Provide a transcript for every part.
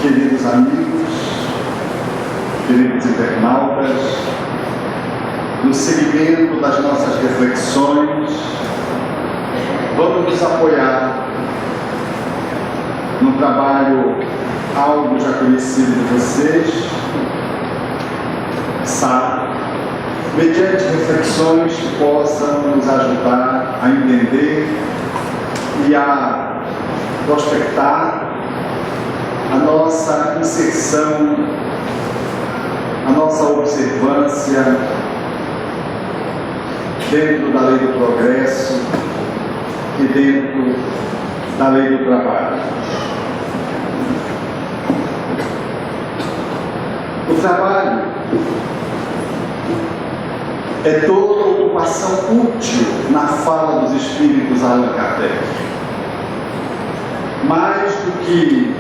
queridos amigos, queridos internautas, no seguimento das nossas reflexões, vamos nos apoiar no trabalho algo já conhecido de vocês, SAP, mediante reflexões que possam nos ajudar a entender e a prospectar a nossa inserção, a nossa observância dentro da lei do progresso e dentro da lei do trabalho. O trabalho é toda ocupação útil na fala dos espíritos Allan Kardec. Mais do que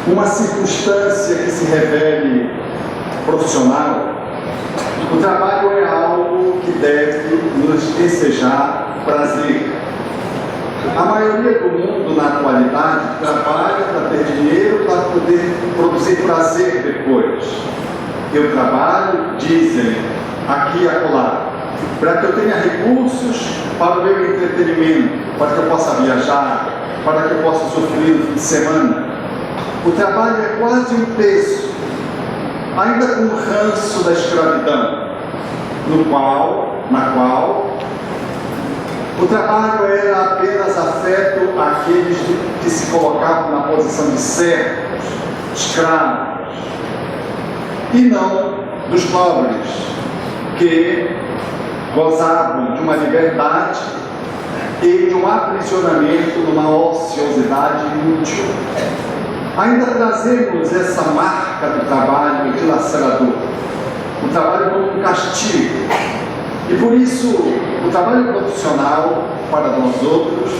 uma circunstância que se revele profissional, o trabalho é algo que deve nos desejar prazer. A maioria do mundo, na atualidade, trabalha para ter dinheiro, para poder produzir prazer depois. Eu trabalho, dizem, aqui e acolá, para que eu tenha recursos para o meu entretenimento, para que eu possa viajar, para que eu possa usufruir no fim de semana. O trabalho é quase um peso, ainda com o ranço da escravidão, na qual o trabalho era apenas afeto àqueles que se colocavam na posição de servos, escravos, e não dos nobres, que gozavam de uma liberdade e de um aprisionamento numa ociosidade inútil. Ainda trazemos essa marca do trabalho dilacerador, o trabalho como um castigo. E por isso, o trabalho profissional, para nós outros,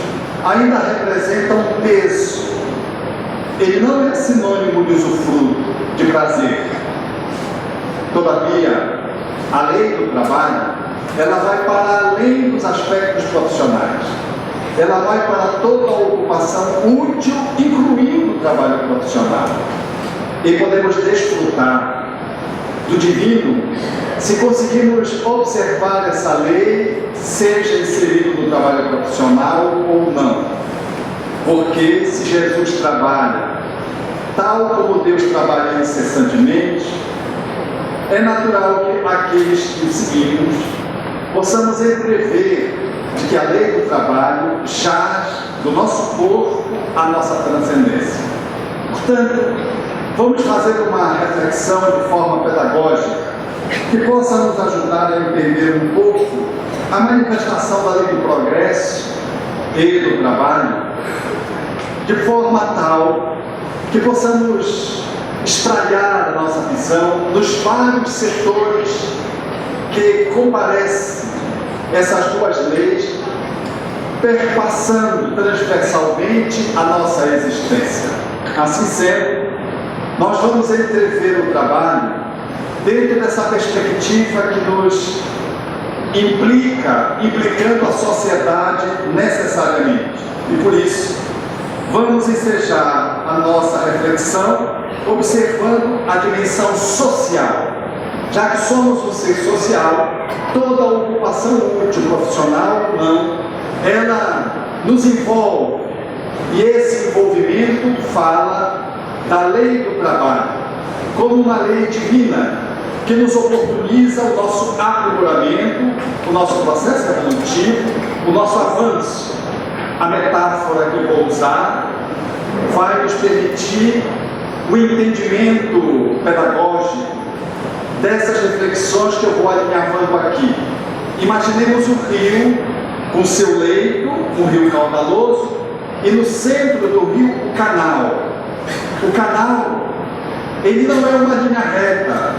ainda representa um peso. Ele não é sinônimo de usufruto, de prazer. Todavia, a lei do trabalho, ela vai para além dos aspectos profissionais. Ela vai para toda a ocupação útil, incluindo o trabalho profissional. E podemos desfrutar do divino se conseguirmos observar essa lei, seja inserido no trabalho profissional ou não. Porque se Jesus trabalha tal como Deus trabalha incessantemente, é natural que aqueles que o seguimos possamos entrever de que a lei do trabalho jaz do nosso corpo a nossa transcendência. Portanto, vamos fazer uma reflexão de forma pedagógica que possa nos ajudar a entender um pouco a manifestação da lei do progresso e do trabalho, de forma tal que possamos espraiar a nossa visão nos vários setores que comparecem essas duas leis, perpassando transversalmente a nossa existência. Assim sendo, nós vamos entrever o trabalho dentro dessa perspectiva que nos implicando a sociedade necessariamente. E por isso, vamos ensejar a nossa reflexão observando a dimensão social. Já que somos um ser social, toda a ocupação útil, profissional ou não, ela nos envolve. E esse envolvimento fala da lei do trabalho, como uma lei divina, que nos oportuniza o nosso aprimoramento, o nosso processo evolutivo, o nosso avanço. A metáfora que eu vou usar vai nos permitir o entendimento pedagógico dessas reflexões que eu vou alinhavando aqui. Imaginemos o rio com seu leito, um rio caudaloso, e no centro do rio o canal. O canal, ele não é uma linha reta.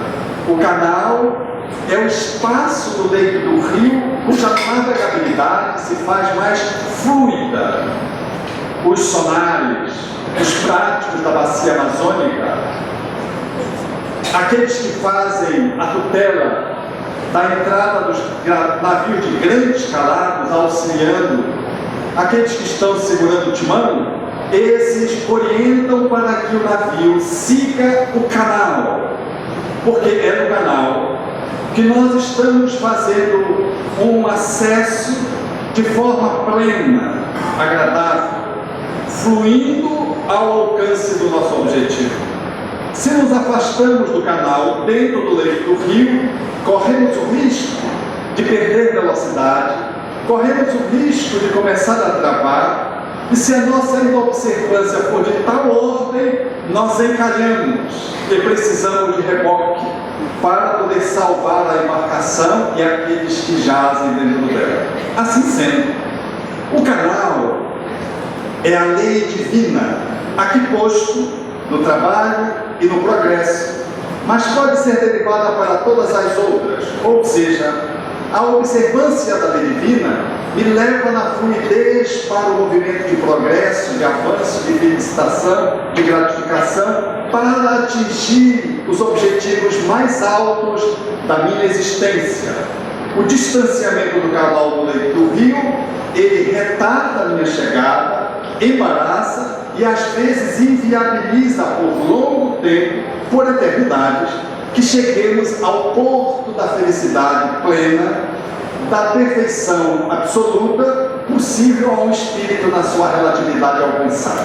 O canal é o espaço do leito do rio cuja navegabilidade se faz mais fluida. Os sonares, os práticos da bacia amazônica, aqueles que fazem a tutela da entrada dos navios de grandes calados, auxiliando aqueles que estão segurando o timão, esses orientam para que o navio siga o canal, porque é no canal que nós estamos fazendo um acesso de forma plena, agradável, fluindo ao alcance do nosso objetivo. Se nos afastamos do canal, dentro do leito do rio, corremos o risco de perder velocidade, corremos o risco de começar a travar, e se a nossa inobservância for de tal ordem, nós encalhamos e precisamos de reboque para poder salvar a embarcação e aqueles que jazem dentro dela. Assim sendo, o canal é a lei divina, aqui posto no trabalho e no progresso, mas pode ser derivada para todas as outras, ou seja, a observância da lei divina me leva na fluidez para o movimento de progresso, de avanço, de felicitação, de gratificação, para atingir os objetivos mais altos da minha existência. O distanciamento do canal do leito do rio, ele retarda a minha chegada, embaraça e às vezes inviabiliza por longo tempo, por eternidades, que cheguemos ao porto da felicidade plena, da perfeição absoluta possível ao espírito na sua relatividade alcançada.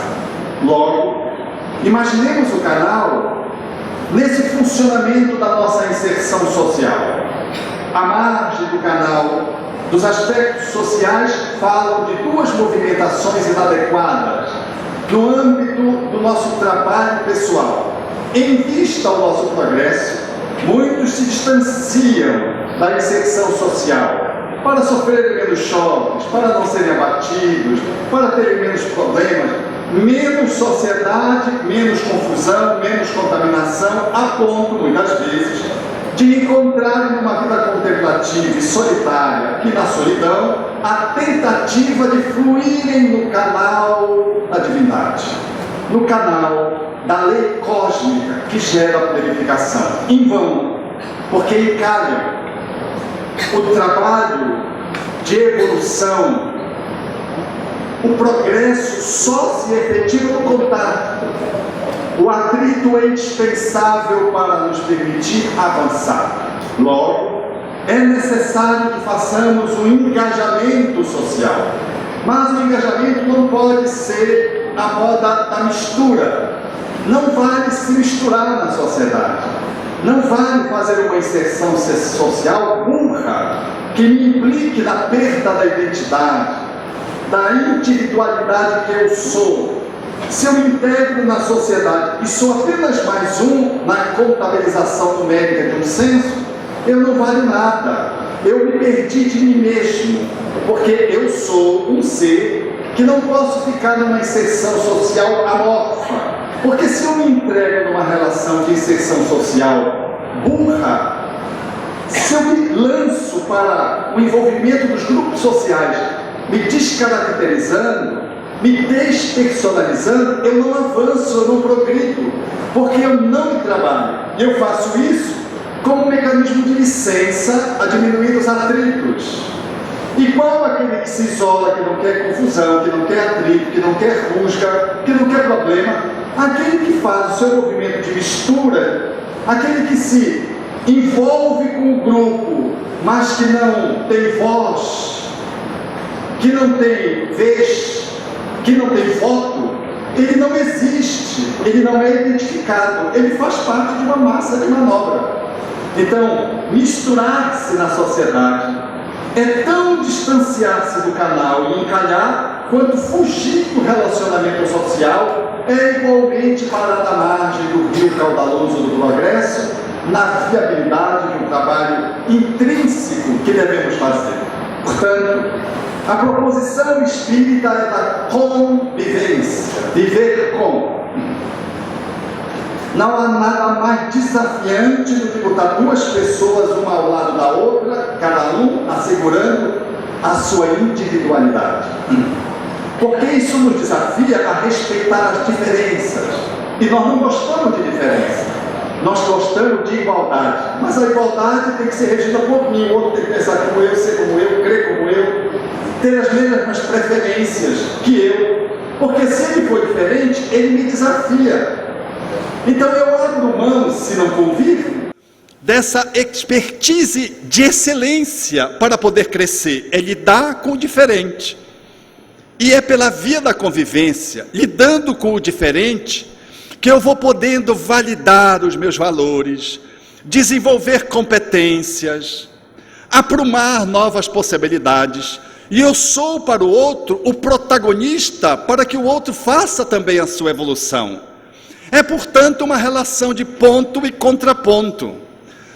Logo, imaginemos o canal nesse funcionamento da nossa inserção social. À margem do canal, dos aspectos sociais, falam de duas movimentações inadequadas no âmbito do nosso trabalho pessoal. Em vista ao nosso progresso, muitos se distanciam da inserção social para sofrerem menos choques, para não serem abatidos, para terem menos problemas, menos sociedade, menos confusão, menos contaminação, a ponto, muitas vezes, de encontrarem numa vida contemplativa e solitária e na solidão a tentativa de fluírem no canal da divindade, no canal da lei cósmica que gera a purificação. Em vão, porque encalham o trabalho de evolução, o progresso só se efetiva no contato. O atrito é indispensável para nos permitir avançar. Logo, é necessário que façamos um engajamento social. Mas o engajamento não pode ser a moda da mistura. Não vale se misturar na sociedade. Não vale fazer uma inserção social burra que me implique na perda da identidade, da individualidade que eu sou. Se eu me integro na sociedade e sou apenas mais um na contabilização numérica de um censo, eu não valho nada. Eu me perdi de mim mesmo, porque eu sou um ser que não posso ficar numa inserção social amorfa. Porque se eu me entrego numa relação de inserção social burra, se eu me lanço para o envolvimento dos grupos sociais, me descaracterizando, me despersonalizando, eu não avanço, eu não progrido, porque eu não me trabalho. E eu faço isso como um mecanismo de licença a diminuir os atritos. Igual aquele que se isola, que não quer confusão, que não quer atrito, que não quer rusga, que não quer problema, aquele que faz o seu movimento de mistura, aquele que se envolve com o grupo, mas que não tem voz, que não tem vez, que não tem voto, ele não existe, ele não é identificado, ele faz parte de uma massa de manobra. Então, misturar-se na sociedade é tão distanciar-se do canal e encalhar, quanto fugir do relacionamento social é igualmente parar na margem do rio caudaloso do progresso, na viabilidade de um trabalho intrínseco que devemos fazer. Portanto, a proposição espírita é da convivência, viver com. Não há nada mais desafiante do que botar duas pessoas uma ao lado da outra, cada um assegurando a sua individualidade. Porque isso nos desafia a respeitar as diferenças. E nós não gostamos de diferença. Nós gostamos de igualdade. Mas a igualdade tem que ser regida por mim. O outro tem que pensar como eu, ser como eu, crer como eu, ter as mesmas preferências que eu. Porque se ele for diferente, ele me desafia. Então eu abro mão, se não convive, dessa expertise de excelência para poder crescer. É lidar com o diferente. E é pela via da convivência, lidando com o diferente, que eu vou podendo validar os meus valores, desenvolver competências, aprumar novas possibilidades. E eu sou para o outro o protagonista para que o outro faça também a sua evolução. É, portanto, uma relação de ponto e contraponto.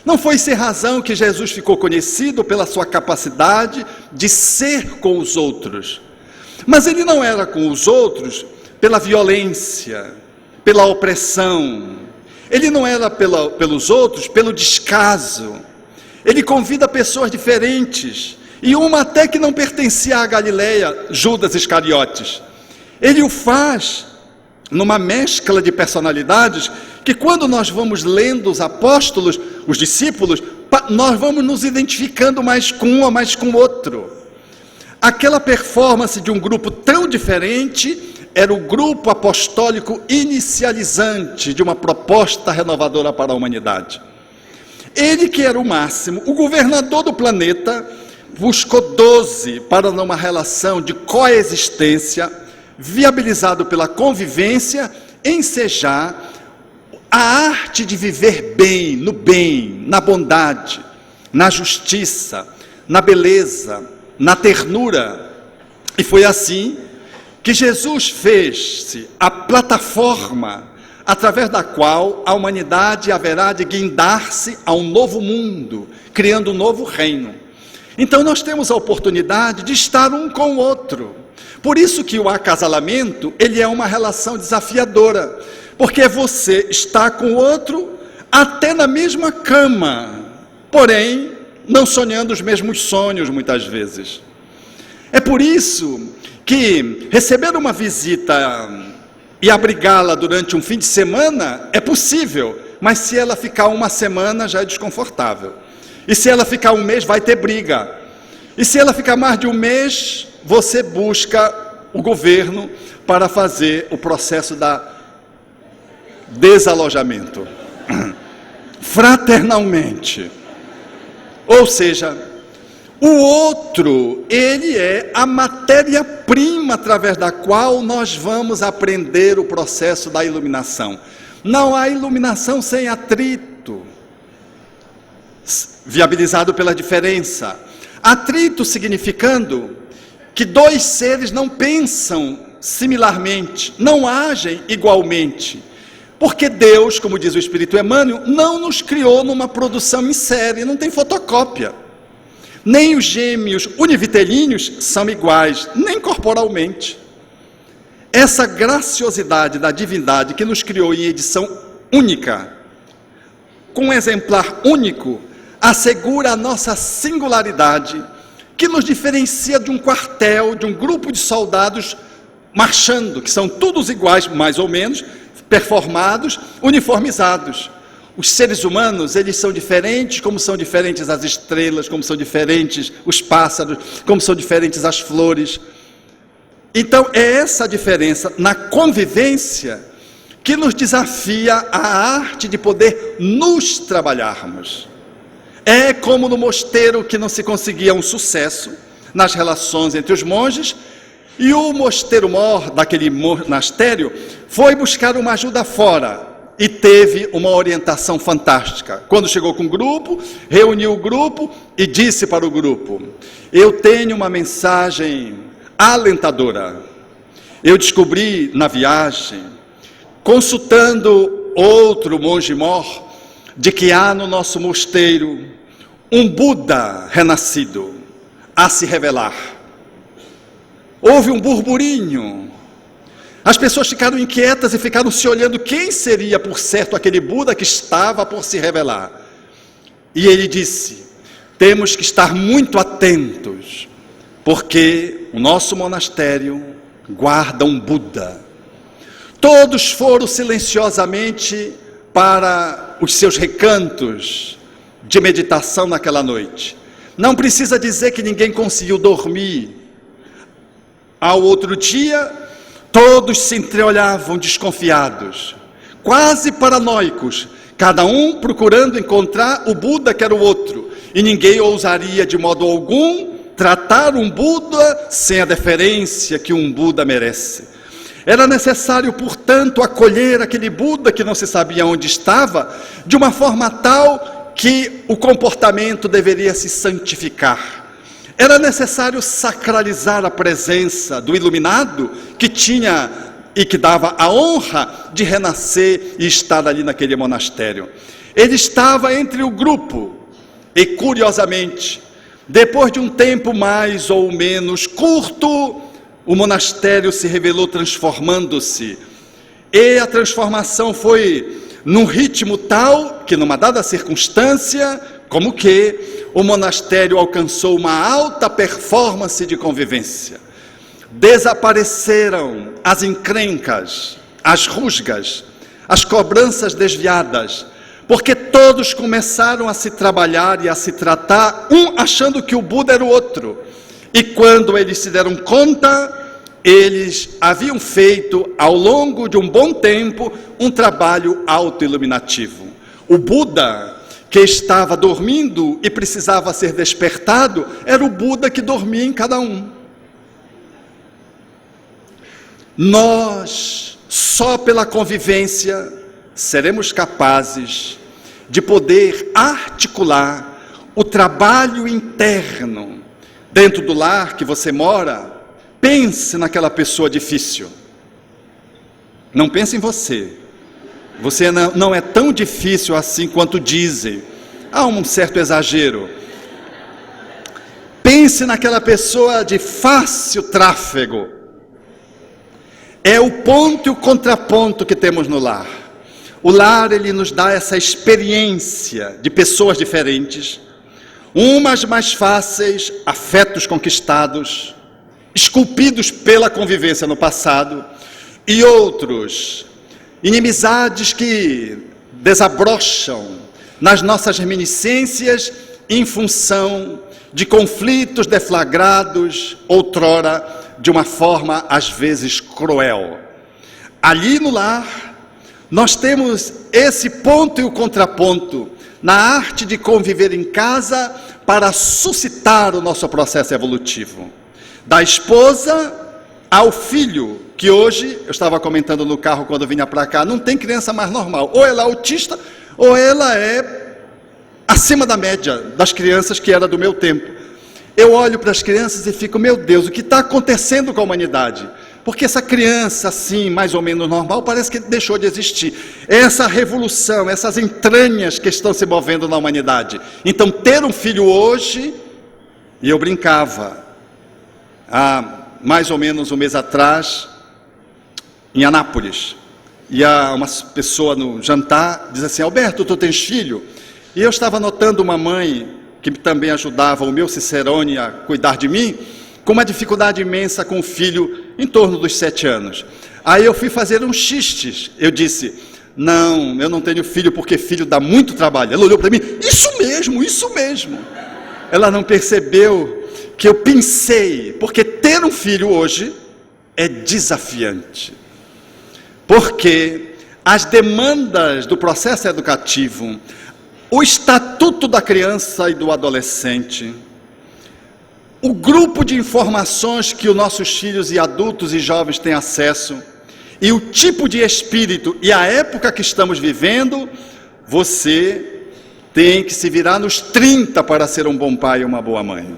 Não foi sem razão que Jesus ficou conhecido pela sua capacidade de ser com os outros. Mas ele não era com os outros pela violência, pela opressão. Ele não era pelos outros pelo descaso. Ele convida pessoas diferentes. E uma até que não pertencia à Galileia, Judas Iscariotes. Ele o faz numa mescla de personalidades, que quando nós vamos lendo os apóstolos, os discípulos, nós vamos nos identificando mais com um ou mais com o outro. Aquela performance de um grupo tão diferente, era o grupo apostólico inicializante de uma proposta renovadora para a humanidade. Ele que era o máximo, o governador do planeta, buscou 12 para numa relação de coexistência, viabilizado pela convivência, ensejar a arte de viver bem, na bondade, na justiça, na beleza, na ternura. E foi assim que Jesus fez-se a plataforma através da qual a humanidade haverá de guindar-se a um novo mundo, criando um novo reino. Então nós temos a oportunidade de estar um com o outro. Por isso que o acasalamento, ele é uma relação desafiadora, porque você está com o outro até na mesma cama, porém não sonhando os mesmos sonhos muitas vezes. É por isso que receber uma visita e abrigá-la durante um fim de semana é possível, mas se ela ficar uma semana já é desconfortável. E se ela ficar um mês, vai ter briga. E se ela ficar mais de um mês, você busca o governo para fazer o processo da desalojamento. Fraternalmente. Ou seja, o outro, ele é a matéria-prima através da qual nós vamos aprender o processo da iluminação. Não há iluminação sem atrito, viabilizado pela diferença. Atrito significando que dois seres não pensam similarmente, não agem igualmente. Porque Deus, como diz o Espírito Emmanuel, não nos criou numa produção em série, não tem fotocópia. Nem os gêmeos univitelíneos são iguais, nem corporalmente. Essa graciosidade da divindade que nos criou em edição única, com um exemplar único, assegura a nossa singularidade, que nos diferencia de um quartel, de um grupo de soldados marchando, que são todos iguais, mais ou menos, performados, uniformizados. Os seres humanos, eles são diferentes, como são diferentes as estrelas, como são diferentes os pássaros, como são diferentes as flores. Então, é essa diferença na convivência que nos desafia a arte de poder nos trabalharmos. É como no mosteiro que não se conseguia um sucesso nas relações entre os monges, e o mosteiro-mor daquele monastério foi buscar uma ajuda fora, e teve uma orientação fantástica. Quando chegou com o grupo, reuniu o grupo e disse para o grupo: eu tenho uma mensagem alentadora. Eu descobri na viagem, consultando outro monge-mor, de que há no nosso mosteiro um Buda renascido a se revelar. Houve um burburinho. As pessoas ficaram inquietas e ficaram se olhando quem seria, por certo, aquele Buda que estava por se revelar. E ele disse: temos que estar muito atentos, porque o nosso monastério guarda um Buda. Todos foram silenciosamente para os seus recantos de meditação naquela noite. Não precisa dizer que ninguém conseguiu dormir. Ao outro dia, Todos se entreolhavam desconfiados, quase paranoicos, cada um procurando encontrar o Buda que era o outro, e ninguém ousaria de modo algum tratar um Buda sem a deferência que um Buda merece. Era necessário, portanto, acolher aquele Buda que não se sabia onde estava, de uma forma tal que o comportamento deveria se santificar. Era necessário sacralizar a presença do iluminado que tinha e que dava a honra de renascer e estar ali naquele monastério. Ele estava entre o grupo e, curiosamente, depois de um tempo mais ou menos curto, o monastério se revelou transformando-se. E a transformação foi num ritmo tal que, numa dada circunstância, como que o monastério alcançou uma alta performance de convivência. Desapareceram as encrencas, as rusgas, as cobranças desviadas, porque todos começaram a se trabalhar e a se tratar, um achando que o Buda era o outro. E quando eles se deram conta, eles haviam feito, ao longo de um bom tempo, um trabalho autoiluminativo. O Buda, que estava dormindo e precisava ser despertado, era o Buda que dormia em cada um. Nós, só pela convivência, seremos capazes de poder articular o trabalho interno. Dentro do lar que você mora, pense naquela pessoa difícil. Não pense em você. Você não é tão difícil assim quanto dizem. Há um certo exagero. Pense naquela pessoa de fácil tráfego. É o ponto e o contraponto que temos no lar. O lar, ele nos dá essa experiência de pessoas diferentes, umas mais fáceis, afetos conquistados, esculpidos pela convivência no passado, e outros, inimizades que desabrocham nas nossas reminiscências em função de conflitos deflagrados outrora de uma forma às vezes cruel. Ali no lar, nós temos esse ponto e o contraponto na arte de conviver em casa para suscitar o nosso processo evolutivo. Da esposa ao filho, que hoje, eu estava comentando no carro quando vinha para cá, não tem criança mais normal. Ou ela é autista, ou ela é acima da média das crianças que era do meu tempo. Eu olho para as crianças e fico, meu Deus, o que está acontecendo com a humanidade? Porque essa criança, assim, mais ou menos normal, parece que deixou de existir. Essa revolução, essas entranhas que estão se movendo na humanidade. Então, ter um filho hoje, e eu brincava, há mais ou menos um mês atrás, em Anápolis, e uma pessoa no jantar diz assim, Alberto, tu tens filho? E eu estava notando uma mãe, que também ajudava o meu Cicerone a cuidar de mim, com uma dificuldade imensa com o filho, em torno dos 7 anos. Aí eu fui fazer uns xistes, eu disse, não, eu não tenho filho porque filho dá muito trabalho. Ela olhou para mim, isso mesmo. Ela não percebeu que eu pensei, porque ter um filho hoje é desafiante. Porque as demandas do processo educativo, o estatuto da criança e do adolescente, o grupo de informações que os nossos filhos e adultos e jovens têm acesso, e o tipo de espírito e a época que estamos vivendo, você tem que se virar nos 30 para ser um bom pai e uma boa mãe.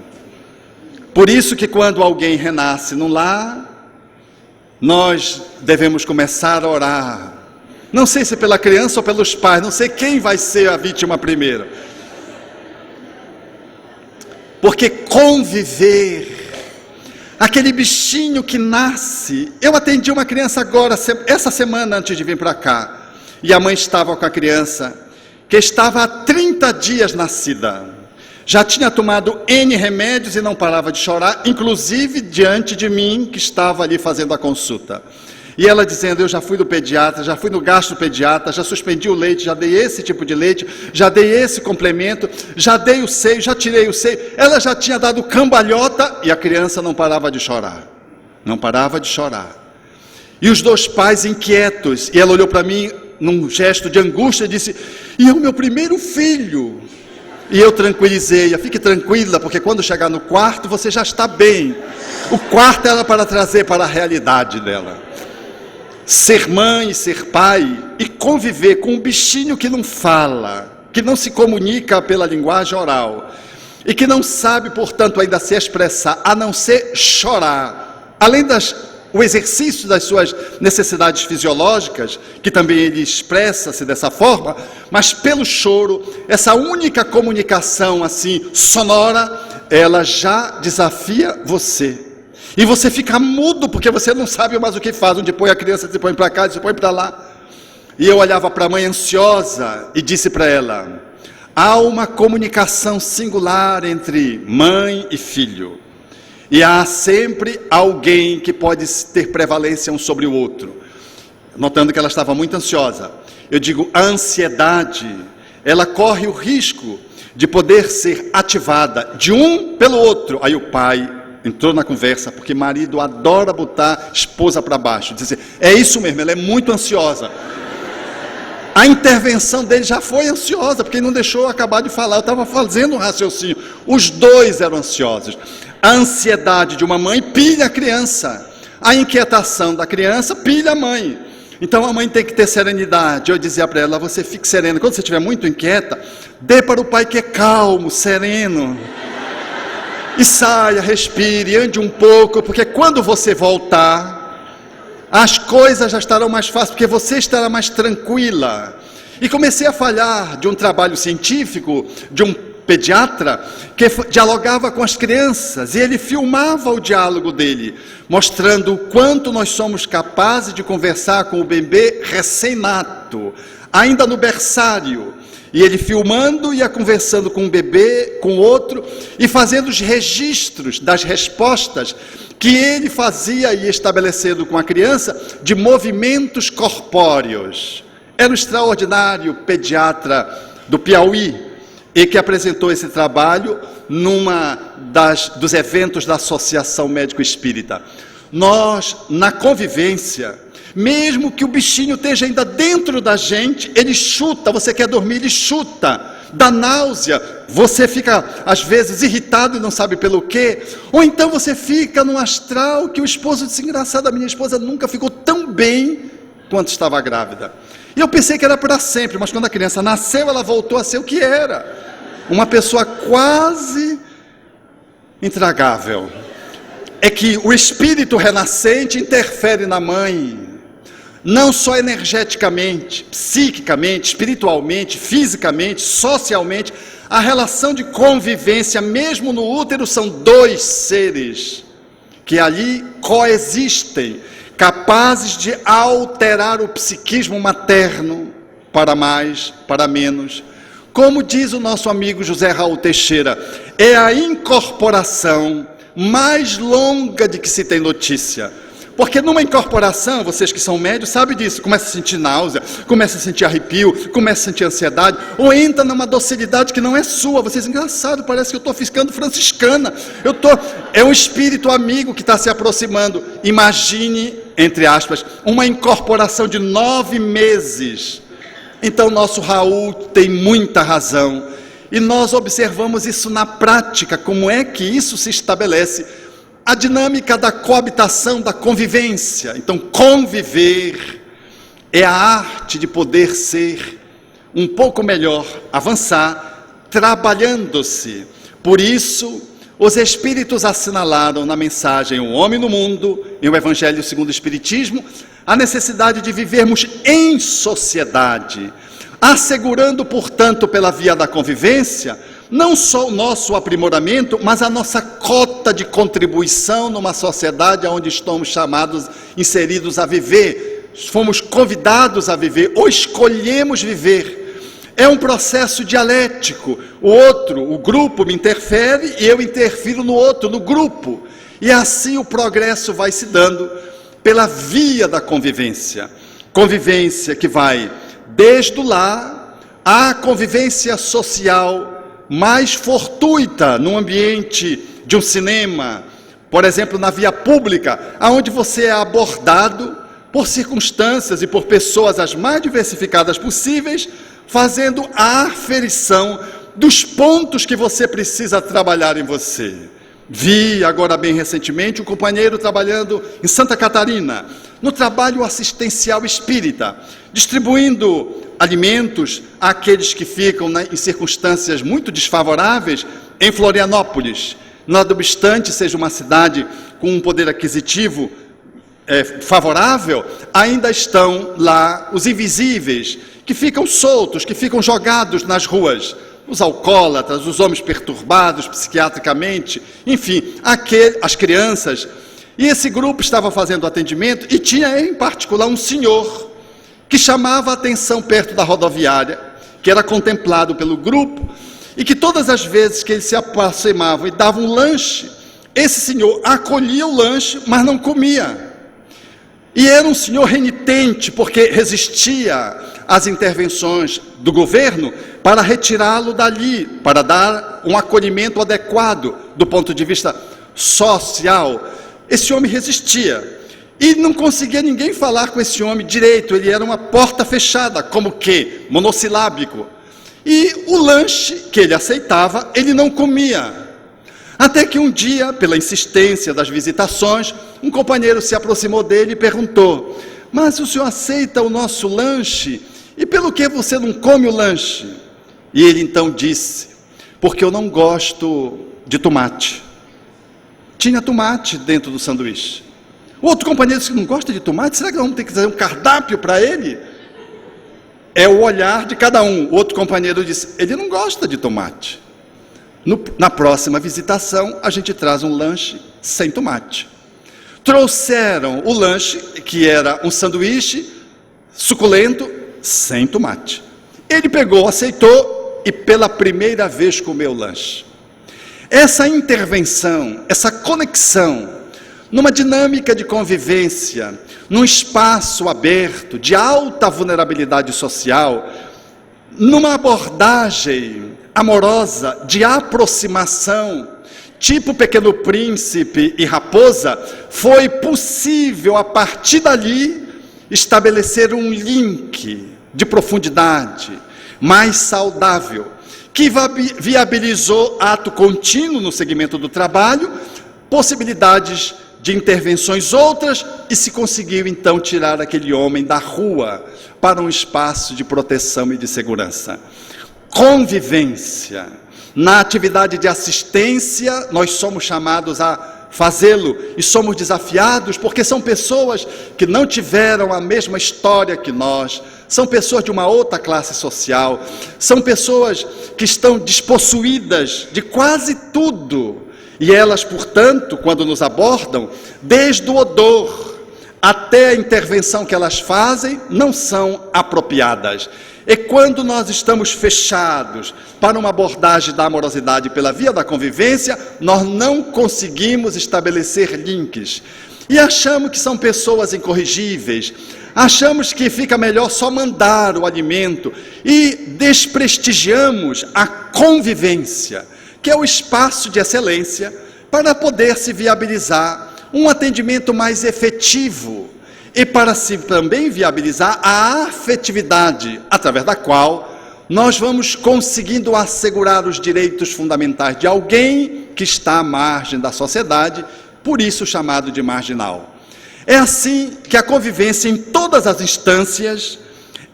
Por isso que quando alguém renasce no lar, nós devemos começar a orar. Não sei se pela criança ou pelos pais, não sei quem vai ser a vítima primeiro. Porque conviver, aquele bichinho que nasce, eu atendi uma criança agora, essa semana antes de vir para cá, e a mãe estava com a criança, que estava há 30 dias nascida, já tinha tomado N remédios e não parava de chorar, inclusive diante de mim, que estava ali fazendo a consulta. E ela dizendo, eu já fui no pediatra, já fui no gastropediatra, já suspendi o leite, já dei esse tipo de leite, já dei esse complemento, já dei o seio, já tirei o seio. Ela já tinha dado cambalhota e a criança não parava de chorar. Não parava de chorar. E os dois pais inquietos, e ela olhou para mim num gesto de angústia e disse: e é o meu primeiro filho. E eu tranquilizei-a: fique tranquila, porque quando chegar no quarto você já está bem. O quarto era para trazer para a realidade dela. Ser mãe e ser pai e conviver com um bichinho que não fala, que não se comunica pela linguagem oral e que não sabe, portanto, ainda se expressar, a não ser chorar, além o exercício das suas necessidades fisiológicas, que também ele expressa-se dessa forma, mas pelo choro, essa única comunicação assim sonora, ela já desafia você. E você fica mudo, porque você não sabe mais o que faz, onde põe a criança, se põe para cá, se põe para lá. E eu olhava para a mãe ansiosa e disse para ela: há uma comunicação singular entre mãe e filho. E há sempre alguém que pode ter prevalência um sobre o outro. Notando que ela estava muito ansiosa, eu digo: a ansiedade, ela corre o risco de poder ser ativada de um pelo outro. Aí o pai entrou na conversa, porque marido adora botar esposa para baixo, dizer: é isso mesmo, ela é muito ansiosa. A intervenção dele já foi ansiosa, porque ele não deixou eu acabar de falar, eu estava fazendo um raciocínio. Os dois eram ansiosos. A ansiedade de uma mãe pilha a criança, a inquietação da criança pilha a mãe. Então a mãe tem que ter serenidade. Eu dizia para ela: você fique serena, quando você estiver muito inquieta, dê para o pai que é calmo, sereno, e saia, respire, ande um pouco, porque quando você voltar, as coisas já estarão mais fáceis, porque você estará mais tranquila. E comecei a falar de um trabalho científico, de um pediatra, que dialogava com as crianças, e ele filmava o diálogo dele, mostrando o quanto nós somos capazes de conversar com o bebê recém-nato, ainda no berçário. E ele filmando, ia conversando com um bebê, com outro, e fazendo os registros das respostas que ele fazia e estabelecendo com a criança de movimentos corpóreos. Era o extraordinário pediatra do Piauí, e que apresentou esse trabalho dos eventos da Associação Médico Espírita. Nós, na convivência, mesmo que o bichinho esteja ainda dentro da gente, ele chuta. Você quer dormir, ele chuta, dá náusea, você fica às vezes irritado e não sabe pelo quê, ou então você fica num astral que o esposo disse: engraçado, a minha esposa nunca ficou tão bem quanto estava grávida. E eu pensei que era para sempre, mas quando a criança nasceu, ela voltou a ser o que era, uma pessoa quase intragável. É que o espírito renascente interfere na mãe, não só energeticamente, psiquicamente, espiritualmente, fisicamente, socialmente. A relação de convivência, mesmo no útero, são dois seres que ali coexistem, capazes de alterar o psiquismo materno, para mais, para menos. Como diz o nosso amigo José Raul Teixeira, é a incorporação mais longa de que se tem notícia. Porque numa incorporação, vocês que são médios sabem disso, começa a sentir náusea, começa a sentir arrepio, começa a sentir ansiedade, ou entra numa docilidade que não é sua. Vocês, engraçado, parece que eu estou ficando franciscana, é um espírito amigo que está se aproximando. Imagine, entre aspas, uma incorporação de 9 meses. Então nosso Raul tem muita razão, e nós observamos isso na prática, como é que isso se estabelece. A dinâmica da coabitação, da convivência. Então, conviver é a arte de poder ser um pouco melhor, avançar, trabalhando-se. Por isso, os Espíritos assinalaram na mensagem O Homem no Mundo, em O Evangelho segundo o Espiritismo, a necessidade de vivermos em sociedade, assegurando, portanto, pela via da convivência, não só o nosso aprimoramento, mas a nossa cota de contribuição numa sociedade onde estamos chamados, inseridos a viver. Fomos convidados a viver, ou escolhemos viver. É um processo dialético. O grupo me interfere e eu interfiro no outro, no grupo. E assim o progresso vai se dando pela via da convivência. Convivência que vai desde o lar à convivência social mais fortuita, no ambiente de um cinema, por exemplo, na via pública, onde você é abordado por circunstâncias e por pessoas as mais diversificadas possíveis, fazendo a aferição dos pontos que você precisa trabalhar em você. Vi agora bem recentemente um companheiro trabalhando em Santa Catarina, no trabalho assistencial espírita, distribuindo alimentos àqueles que ficam em circunstâncias muito desfavoráveis em Florianópolis. Não obstante seja uma cidade com um poder aquisitivo favorável, ainda estão lá os invisíveis, que ficam soltos, que ficam jogados nas ruas, os alcoólatras, os homens perturbados psiquiatricamente, enfim, as crianças. E esse grupo estava fazendo atendimento e tinha em particular um senhor que chamava a atenção perto da rodoviária, que era contemplado pelo grupo, e que todas as vezes que eles se aproximavam e davam um lanche, esse senhor acolhia o lanche, mas não comia. E era um senhor renitente, porque resistia às intervenções do governo para retirá-lo dali, para dar um acolhimento adequado do ponto de vista social. Esse homem resistia e não conseguia ninguém falar com esse homem direito. Ele era uma porta fechada, como que monossilábico. E o lanche que ele aceitava, ele não comia. Até que um dia, pela insistência das visitações, um companheiro se aproximou dele e perguntou: mas o senhor aceita o nosso lanche? E pelo que você não come o lanche? E ele então disse: porque eu não gosto de tomate. Tinha tomate dentro do sanduíche. O outro companheiro disse: não gosta de tomate? Será que nós vamos ter que fazer um cardápio para ele? É o olhar de cada um. O outro companheiro disse: ele não gosta de tomate. Na próxima visitação, a gente traz um lanche sem tomate. Trouxeram o lanche, que era um sanduíche suculento, sem tomate. Ele pegou, aceitou e pela primeira vez comeu o lanche. Essa intervenção, essa conexão, numa dinâmica de convivência, num espaço aberto, de alta vulnerabilidade social, numa abordagem amorosa, de aproximação, tipo Pequeno Príncipe e Raposa, foi possível, a partir dali, estabelecer um link de profundidade, mais saudável, que viabilizou ato contínuo no segmento do trabalho, possibilidades de intervenções outras, e se conseguiu então tirar aquele homem da rua para um espaço de proteção e de segurança. Convivência. Na atividade de assistência, nós somos chamados a fazê-lo e somos desafiados porque são pessoas que não tiveram a mesma história que nós, são pessoas de uma outra classe social, são pessoas que estão despossuídas de quase tudo, e elas, portanto, quando nos abordam, desde o odor até a intervenção que elas fazem, não são apropriadas. E quando nós estamos fechados para uma abordagem da amorosidade pela via da convivência, nós não conseguimos estabelecer links. E achamos que são pessoas incorrigíveis, achamos que fica melhor só mandar o alimento e desprestigiamos a convivência, que é o espaço de excelência para poder se viabilizar um atendimento mais efetivo e para se também viabilizar a afetividade, através da qual nós vamos conseguindo assegurar os direitos fundamentais de alguém que está à margem da sociedade, por isso chamado de marginal. É assim que a convivência em todas as instâncias,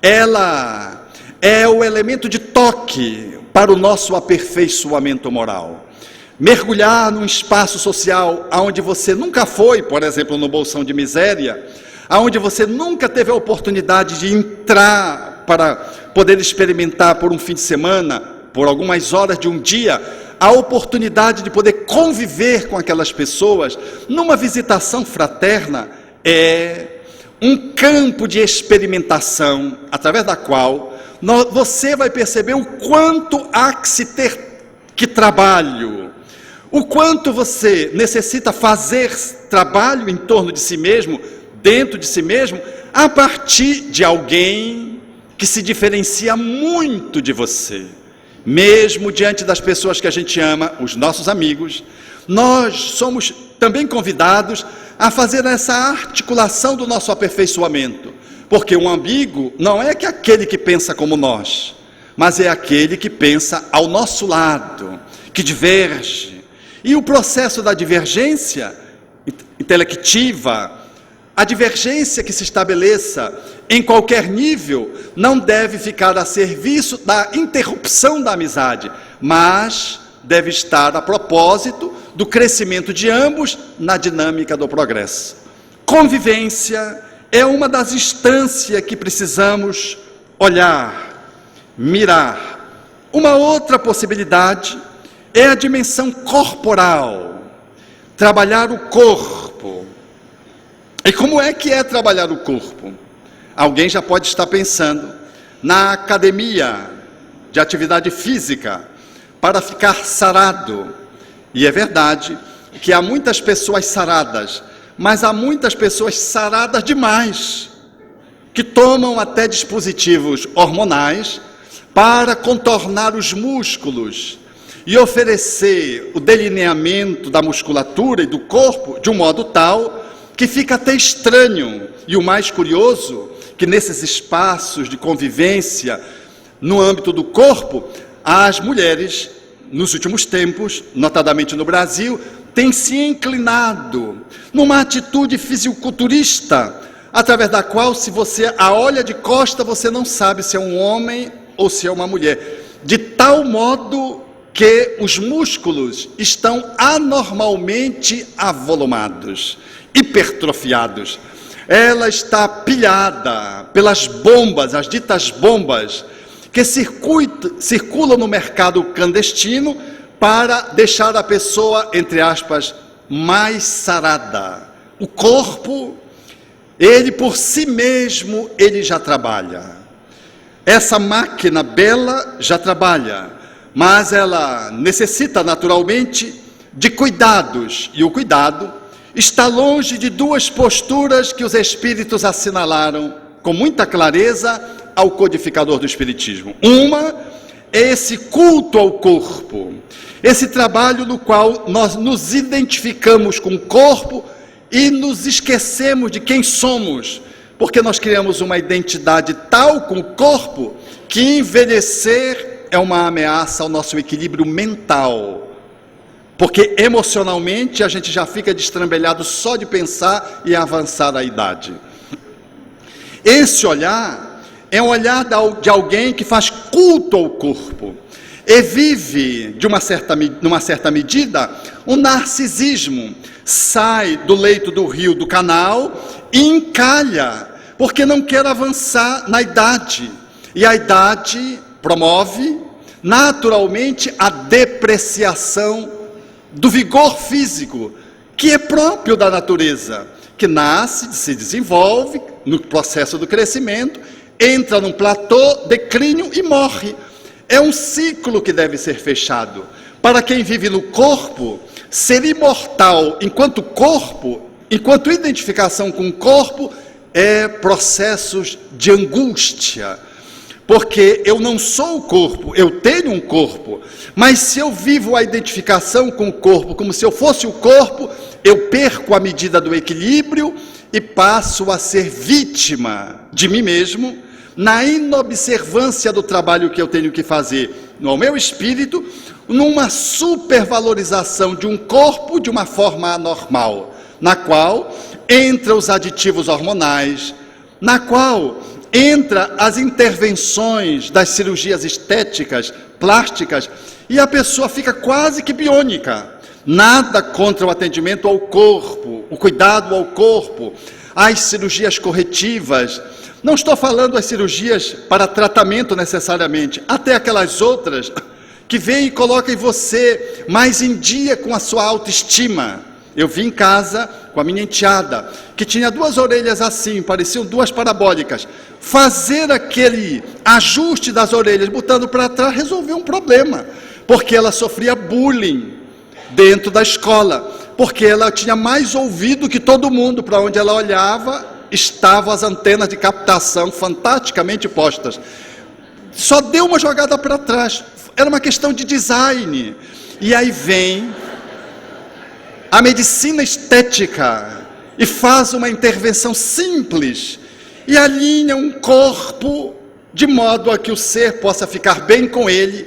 ela é o elemento de toque para o nosso aperfeiçoamento moral. Mergulhar num espaço social onde você nunca foi, por exemplo, no Bolsão de Miséria, onde você nunca teve a oportunidade de entrar para poder experimentar por um fim de semana, por algumas horas de um dia, a oportunidade de poder conviver com aquelas pessoas, numa visitação fraterna, é um campo de experimentação, através da qual você vai perceber o quanto há que se ter que trabalho, o quanto você necessita fazer trabalho em torno de si mesmo, dentro de si mesmo, a partir de alguém que se diferencia muito de você. Mesmo diante das pessoas que a gente ama, os nossos amigos, nós somos também convidados a fazer essa articulação do nosso aperfeiçoamento, porque um amigo não é que aquele que pensa como nós, mas é aquele que pensa ao nosso lado, que diverge. E o processo da divergência intelectiva, a divergência que se estabeleça em qualquer nível, não deve ficar a serviço da interrupção da amizade, mas deve estar a propósito do crescimento de ambos na dinâmica do progresso. Convivência é uma das instâncias que precisamos olhar, mirar. Uma outra possibilidade é a dimensão corporal, trabalhar o corpo. E como é que é trabalhar o corpo? Alguém já pode estar pensando na academia de atividade física para ficar sarado. E é verdade que há muitas pessoas saradas, mas há muitas pessoas saradas demais, que tomam até dispositivos hormonais para contornar os músculos e oferecer o delineamento da musculatura e do corpo de um modo tal que fica até estranho. E o mais curioso, que nesses espaços de convivência no âmbito do corpo, as mulheres, nos últimos tempos, notadamente no Brasil, têm se inclinado numa atitude fisiculturista, através da qual, se você a olha de costa, você não sabe se é um homem ou se é uma mulher, de tal modo que os músculos estão anormalmente avolumados, hipertrofiados. Ela está pilhada pelas bombas, as ditas bombas, que circulam no mercado clandestino para deixar a pessoa, entre aspas, mais sarada. O corpo, ele por si mesmo, ele já trabalha. Essa máquina bela já trabalha, mas ela necessita naturalmente de cuidados, e o cuidado está longe de duas posturas que os espíritos assinalaram com muita clareza ao codificador do Espiritismo. Uma é esse culto ao corpo, esse trabalho no qual nós nos identificamos com o corpo e nos esquecemos de quem somos, porque nós criamos uma identidade tal com o corpo que envelhecer é uma ameaça ao nosso equilíbrio mental, porque emocionalmente a gente já fica destrambelhado só de pensar e avançar a idade. Esse olhar é um olhar de alguém que faz culto ao corpo e vive, numa certa medida, um narcisismo. Sai do leito do rio, do canal, e encalha, porque não quer avançar na idade. E a idade promove, naturalmente, a depreciação do vigor físico, que é próprio da natureza, que nasce, se desenvolve no processo do crescimento, entra num platô, declínio e morre. É um ciclo que deve ser fechado. Para quem vive no corpo, ser imortal enquanto corpo, enquanto identificação com o corpo, é processos de angústia. Porque eu não sou o corpo, eu tenho um corpo, mas se eu vivo a identificação com o corpo como se eu fosse o corpo, eu perco a medida do equilíbrio e passo a ser vítima de mim mesmo, na inobservância do trabalho que eu tenho que fazer no meu espírito, numa supervalorização de um corpo de uma forma anormal, na qual entra os aditivos hormonais, na qual entra as intervenções das cirurgias estéticas, plásticas, e a pessoa fica quase que biônica. Nada contra o atendimento ao corpo, o cuidado ao corpo, as cirurgias corretivas. Não estou falando das cirurgias para tratamento necessariamente, até aquelas outras que vêm e colocam você mais em dia com a sua autoestima. Eu vi em casa com a minha enteada, que tinha duas orelhas assim, pareciam duas parabólicas. Fazer aquele ajuste das orelhas, botando para trás, resolveu um problema, porque ela sofria bullying dentro da escola, porque ela tinha mais ouvido que todo mundo, para onde ela olhava, estavam as antenas de captação fantasticamente postas. Só deu uma jogada para trás, era uma questão de design. E aí vem a medicina estética e faz uma intervenção simples e alinha um corpo de modo a que o ser possa ficar bem com ele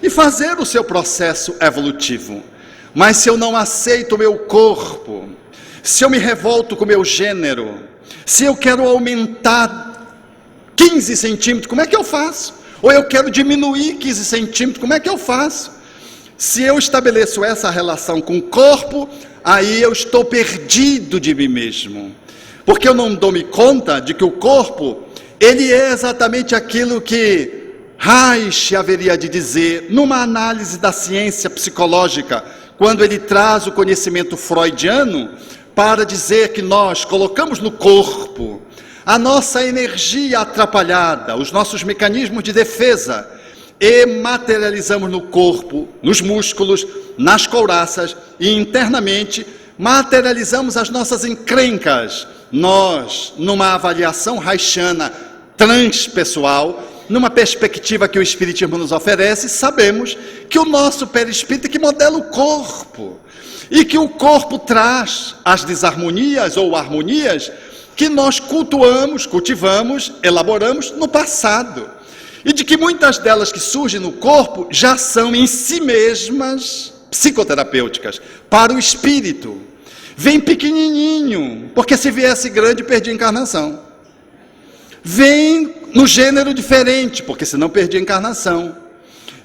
e fazer o seu processo evolutivo. Mas se eu não aceito o meu corpo, se eu me revolto com o meu gênero, se eu quero aumentar 15 centímetros, como é que eu faço? Ou eu quero diminuir 15 centímetros, como é que eu faço? Se eu estabeleço essa relação com o corpo, aí eu estou perdido de mim mesmo. Porque eu não dou-me conta de que o corpo, ele é exatamente aquilo que Reich haveria de dizer numa análise da ciência psicológica, quando ele traz o conhecimento freudiano para dizer que nós colocamos no corpo a nossa energia atrapalhada, os nossos mecanismos de defesa, e materializamos no corpo, nos músculos, nas couraças e internamente materializamos as nossas encrencas. Nós, numa avaliação reichiana transpessoal, numa perspectiva que o Espiritismo nos oferece, sabemos que o nosso perispírito é que modela o corpo, e que o corpo traz as desarmonias ou harmonias que nós cultuamos, cultivamos, elaboramos no passado, e de que muitas delas que surgem no corpo já são em si mesmas psicoterapêuticas, para o espírito. Vem pequenininho, porque se viesse grande perdi a encarnação. Vem no gênero diferente, porque senão perdi a encarnação.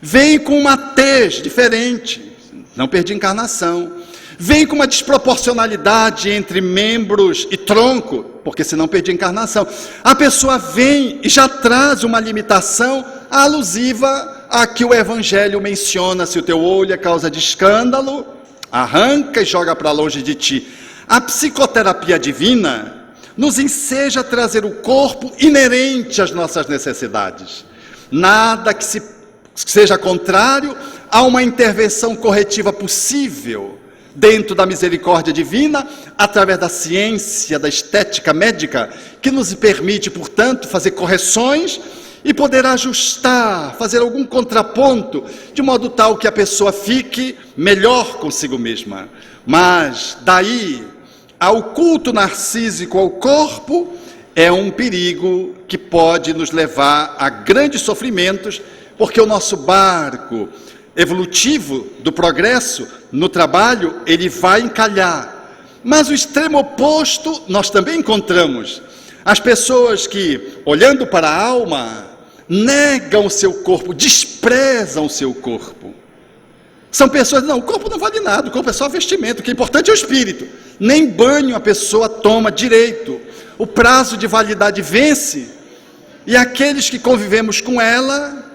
Vem com uma tez diferente, não perdi a encarnação. Vem com uma desproporcionalidade entre membros e tronco, porque senão perdi a encarnação. A pessoa vem e já traz uma limitação alusiva a que o Evangelho menciona: se o teu olho é causa de escândalo, arranca e joga para longe de ti. A psicoterapia divina nos enseja a trazer o corpo inerente às nossas necessidades. Nada que seja contrário a uma intervenção corretiva possível dentro da misericórdia divina, através da ciência, da estética médica, que nos permite, portanto, fazer correções e poder ajustar, fazer algum contraponto, de modo tal que a pessoa fique melhor consigo mesma. Mas daí ao culto narcísico ao corpo, é um perigo que pode nos levar a grandes sofrimentos, porque o nosso barco evolutivo do progresso no trabalho, ele vai encalhar. Mas o extremo oposto nós também encontramos. As pessoas que, olhando para a alma, negam o seu corpo, desprezam o seu corpo. São pessoas, não, o corpo não vale nada, o corpo é só vestimento, o que é importante é o espírito. Nem banho a pessoa toma direito, o prazo de validade vence, e aqueles que convivemos com ela.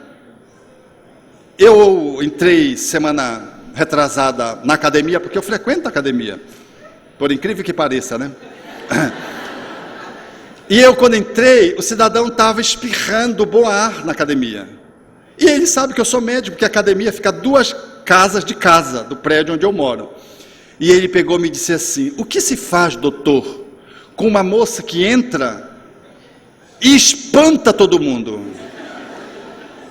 Eu entrei semana retrasada na academia, porque eu frequento a academia, por incrível que pareça, né? E eu, quando entrei, o cidadão estava espirrando bom ar na academia. E ele sabe que eu sou médico, porque a academia fica a 2 casas de casa, do prédio onde eu moro. E ele pegou e me disse assim: o que se faz, doutor, com uma moça que entra e espanta todo mundo?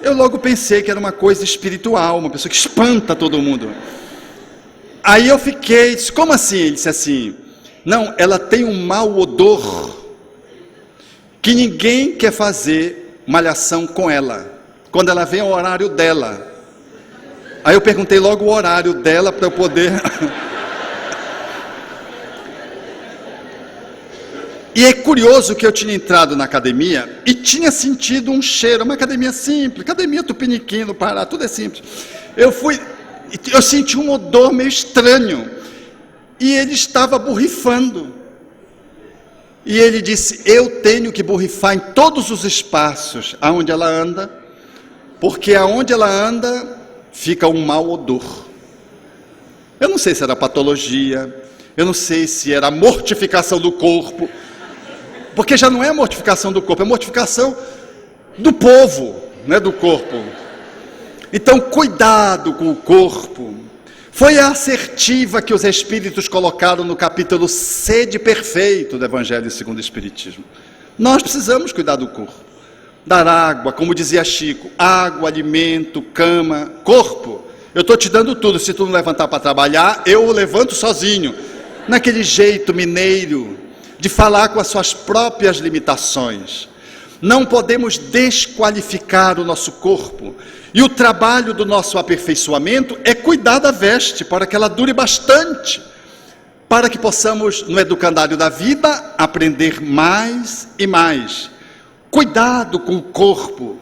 Eu logo pensei que era uma coisa espiritual, uma pessoa que espanta todo mundo. Aí eu fiquei, disse, como assim? Ele disse assim: não, ela tem um mau odor, que ninguém quer fazer malhação com ela, quando ela vem ao horário dela. Aí eu perguntei logo o horário dela, para eu poder... E é curioso que eu tinha entrado na academia e tinha sentido um cheiro, uma academia simples, academia Tupiniquim, no Pará, tudo é simples. Eu senti um odor meio estranho, e ele estava borrifando. E ele disse: eu tenho que borrifar em todos os espaços aonde ela anda, porque aonde ela anda fica um mau odor. Eu não sei se era patologia, eu não sei se era mortificação do corpo, porque já não é mortificação do corpo, é mortificação do povo, não é do corpo. Então, cuidado com o corpo. Foi a assertiva que os Espíritos colocaram no capítulo Sede Perfeito do Evangelho segundo o Espiritismo. Nós precisamos cuidar do corpo. Dar água, como dizia Chico, água, alimento, cama, corpo. Eu estou te dando tudo, se tu não levantar para trabalhar, eu levanto sozinho. Naquele jeito mineiro, de falar com as suas próprias limitações. Não podemos desqualificar o nosso corpo. E o trabalho do nosso aperfeiçoamento é cuidar da veste para que ela dure bastante, para que possamos, no educandário da vida, aprender mais e mais. Cuidado com o corpo.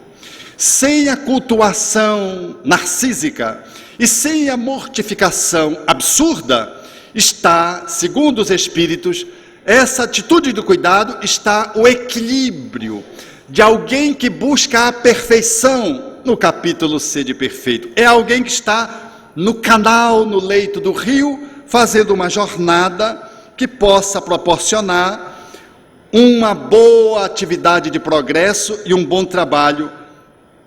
Sem a cultuação narcísica e sem a mortificação absurda, está, segundo os Espíritos, essa atitude do cuidado está o equilíbrio de alguém que busca a perfeição no capítulo Sede Perfeito. É alguém que está no canal, no leito do rio, fazendo uma jornada que possa proporcionar uma boa atividade de progresso e um bom trabalho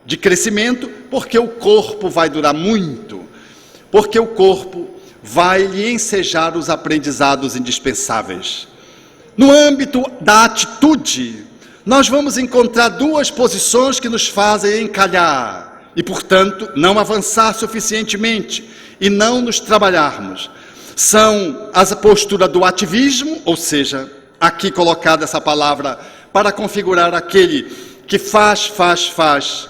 de crescimento, porque o corpo vai durar muito, porque o corpo vai lhe ensejar os aprendizados indispensáveis. No âmbito da atitude, nós vamos encontrar duas posições que nos fazem encalhar e, portanto, não avançar suficientemente e não nos trabalharmos. São a postura do ativismo, ou seja, aqui colocada essa palavra para configurar aquele que faz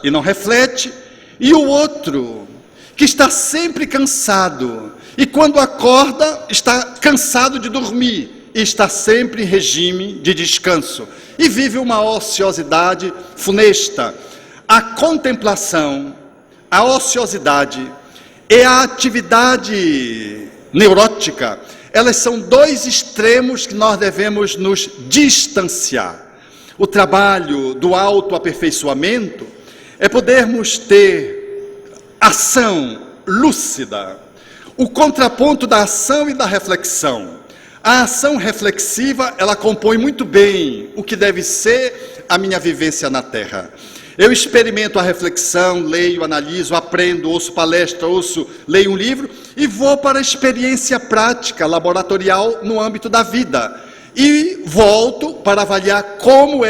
e não reflete, e o outro que está sempre cansado e quando acorda está cansado de dormir e está sempre em regime de descanso e vive uma ociosidade funesta. A contemplação, a ociosidade e a atividade neurótica, elas são dois extremos que nós devemos nos distanciar. O trabalho do autoaperfeiçoamento é podermos ter ação lúcida, o contraponto da ação e da reflexão. A ação reflexiva, ela compõe muito bem o que deve ser a minha vivência na Terra. Eu experimento a reflexão, leio, analiso, aprendo, ouço palestra, leio um livro e vou para a experiência prática, laboratorial no âmbito da vida. E volto para avaliar como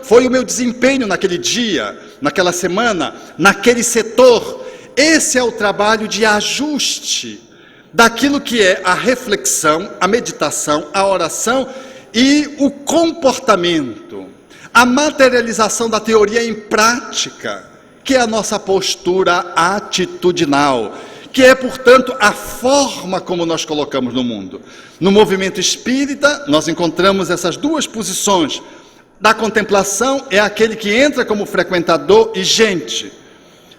foi o meu desempenho naquele dia, naquela semana, naquele setor. Esse é o trabalho de ajuste daquilo que é a reflexão, a meditação, a oração e o comportamento, a materialização da teoria em prática, que é a nossa postura atitudinal, que é, portanto, a forma como nós colocamos no mundo. No movimento espírita, nós encontramos essas duas posições. Da contemplação é aquele que entra como frequentador e gente.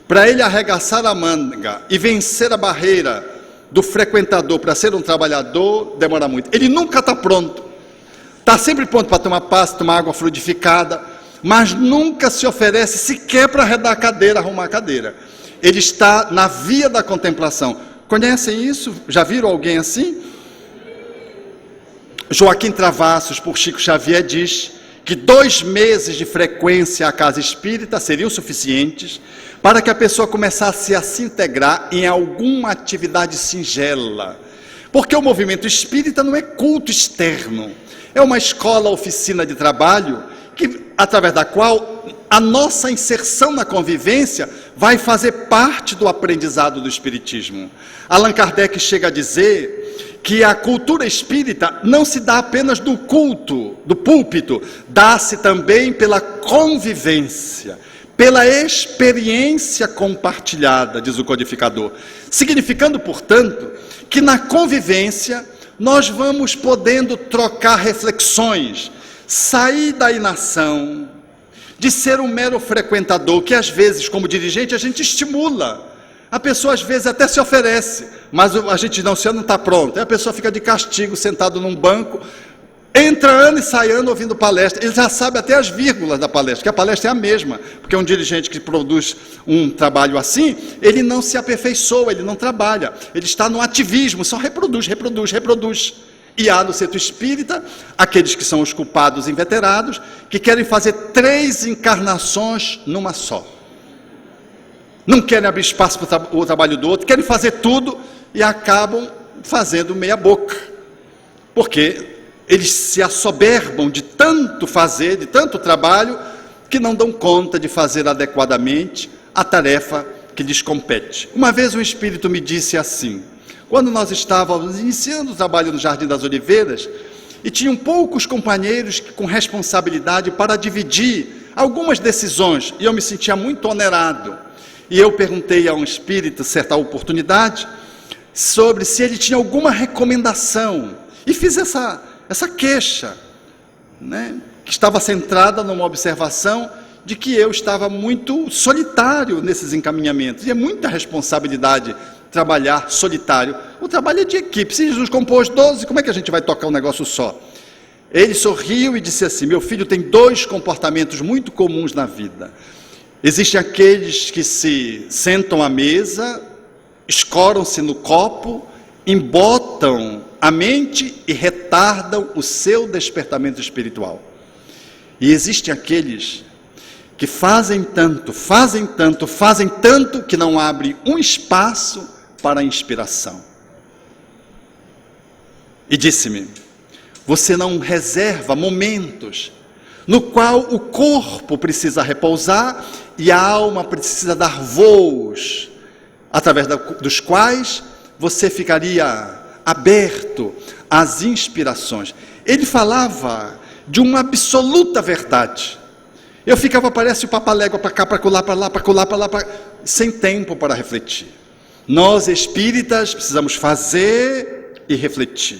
Para ele arregaçar a manga e vencer a barreira do frequentador para ser um trabalhador, demora muito. Ele nunca está pronto. Está sempre pronto para tomar passe, tomar água fluidificada, mas nunca se oferece sequer para arredar a cadeira, arrumar a cadeira. Ele está na via da contemplação. Conhecem isso? Já viram alguém assim? Joaquim Travassos, por Chico Xavier, diz que 2 meses de frequência à casa espírita seriam suficientes para que a pessoa começasse a se integrar em alguma atividade singela. Porque o movimento espírita não é culto externo, é uma escola, oficina de trabalho, através da qual a nossa inserção na convivência vai fazer parte do aprendizado do espiritismo. Allan Kardec chega a dizer que a cultura espírita não se dá apenas do culto, do púlpito, dá-se também pela convivência, pela experiência compartilhada, diz o codificador. Significando, portanto, que na convivência nós vamos podendo trocar reflexões, sair da inação, de ser um mero frequentador, que às vezes, como dirigente, a gente estimula. A pessoa às vezes até se oferece, mas a gente não está pronto. Aí a pessoa fica de castigo, sentado num banco, entra ano e sai ano ouvindo palestra. Ele já sabe até as vírgulas da palestra, que a palestra é a mesma, porque um dirigente que produz um trabalho assim, ele não se aperfeiçoa, ele não trabalha, ele está no ativismo, só reproduz. E há no centro espírita aqueles que são os culpados inveterados, que querem fazer 3 encarnações numa só. Não querem abrir espaço para o trabalho do outro, querem fazer tudo e acabam fazendo meia boca. Porque eles se assoberbam de tanto fazer, de tanto trabalho, que não dão conta de fazer adequadamente a tarefa que lhes compete. Uma vez um espírito me disse assim, quando nós estávamos iniciando o trabalho no Jardim das Oliveiras, e tinham poucos companheiros com responsabilidade para dividir algumas decisões, e eu me sentia muito onerado. E eu perguntei a um espírito, certa oportunidade, sobre se ele tinha alguma recomendação, e fiz essa queixa, né, que estava centrada numa observação de que eu estava muito solitário nesses encaminhamentos, e é muita responsabilidade trabalhar solitário. O trabalho é de equipe. Se Jesus compôs 12, como é que a gente vai tocar um negócio só? Ele sorriu e disse assim: meu filho tem 2 comportamentos muito comuns na vida. Existem aqueles que se sentam à mesa, escoram-se no copo, embotam a mente e retardam o seu despertamento espiritual. E existem aqueles que fazem tanto, que não abrem um espaço para a inspiração. E disse-me: você não reserva momentos no qual o corpo precisa repousar e a alma precisa dar voos, através dos quais você ficaria aberto às inspirações. Ele falava de uma absoluta verdade. Eu ficava, parece o papalégua, para cá, para colar, para lá, para colar, para lá, sem tempo para refletir. Nós espíritas precisamos fazer e refletir.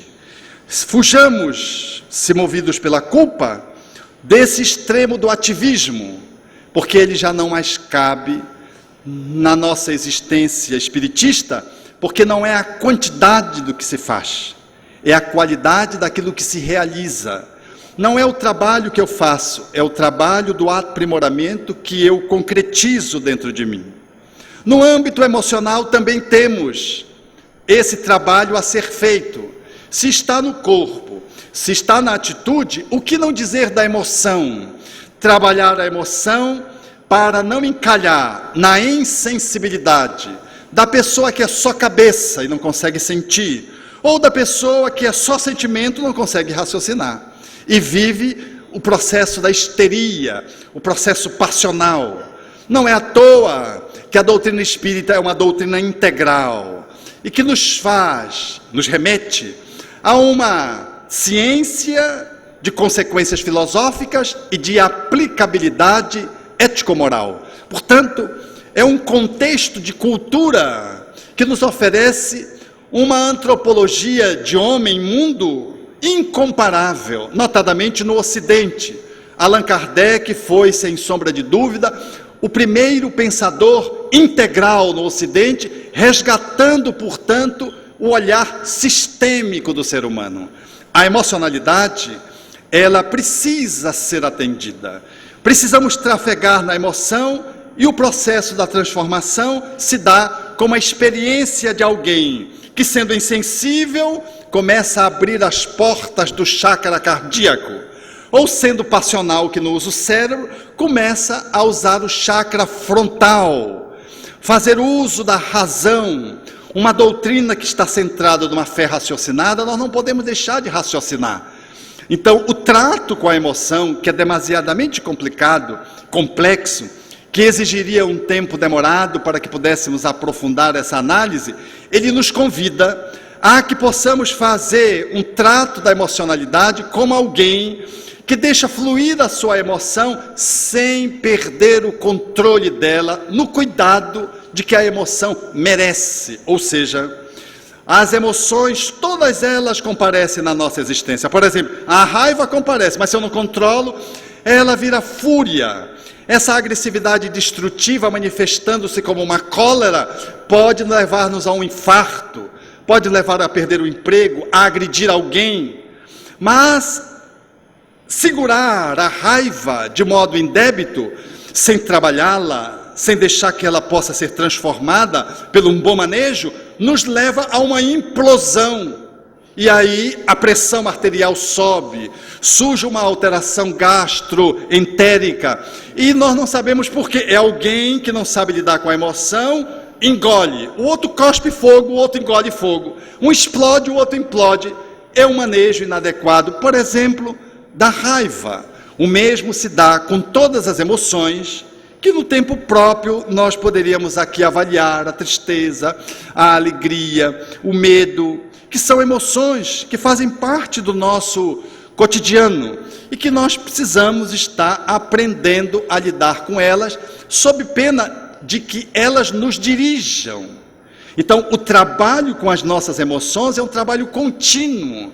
Fujamos, se movidos pela culpa, desse extremo do ativismo, porque ele já não mais cabe na nossa existência espiritista, porque não é a quantidade do que se faz, é a qualidade daquilo que se realiza. Não é o trabalho que eu faço, é o trabalho do aprimoramento que eu concretizo dentro de mim. No âmbito emocional também temos esse trabalho a ser feito. Se está no corpo, se está na atitude, o que não dizer da emoção? Trabalhar a emoção para não encalhar na insensibilidade da pessoa que é só cabeça e não consegue sentir, ou da pessoa que é só sentimento e não consegue raciocinar, e vive o processo da histeria, o processo passional. Não é à toa que a doutrina espírita é uma doutrina integral, e que nos remete a uma ciência de consequências filosóficas e de aplicabilidade ético-moral. Portanto, é um contexto de cultura que nos oferece uma antropologia de homem-mundo incomparável, notadamente no Ocidente. Allan Kardec foi, sem sombra de dúvida, o primeiro pensador integral no Ocidente, resgatando, portanto, o olhar sistêmico do ser humano. A emocionalidade, ela precisa ser atendida. Precisamos trafegar na emoção, e o processo da transformação se dá como a experiência de alguém que, sendo insensível, começa a abrir as portas do chakra cardíaco, ou sendo passional, que não usa o cérebro, começa a usar o chakra frontal, fazer uso da razão. Uma doutrina que está centrada numa fé raciocinada, nós não podemos deixar de raciocinar. Então, o trato com a emoção, que é demasiadamente complicado, complexo, que exigiria um tempo demorado para que pudéssemos aprofundar essa análise, ele nos convida a que possamos fazer um trato da emocionalidade como alguém que deixa fluir a sua emoção sem perder o controle dela, no cuidado de que a emoção merece. Ou seja, as emoções, todas elas comparecem na nossa existência. Por exemplo, a raiva comparece, mas se eu não controlo, ela vira fúria. Essa agressividade destrutiva, manifestando-se como uma cólera, pode levar-nos a um infarto, pode levar a perder o emprego, a agredir alguém. Mas segurar a raiva de modo indébito, sem trabalhá-la, sem deixar que ela possa ser transformada pelo um bom manejo, nos leva a uma implosão. E aí a pressão arterial sobe, surge uma alteração gastroentérica, e nós não sabemos por quê. É alguém que não sabe lidar com a emoção, engole. O outro cospe fogo, o outro engole fogo. Um explode, o outro implode. É um manejo inadequado, por exemplo, da raiva. O mesmo se dá com todas as emoções, que no tempo próprio nós poderíamos aqui avaliar: a tristeza, a alegria, o medo. que são emoções que fazem parte do nosso cotidiano e que nós precisamos estar aprendendo a lidar com elas, sob pena de que elas nos dirijam. Então, o trabalho com as nossas emoções é um trabalho contínuo,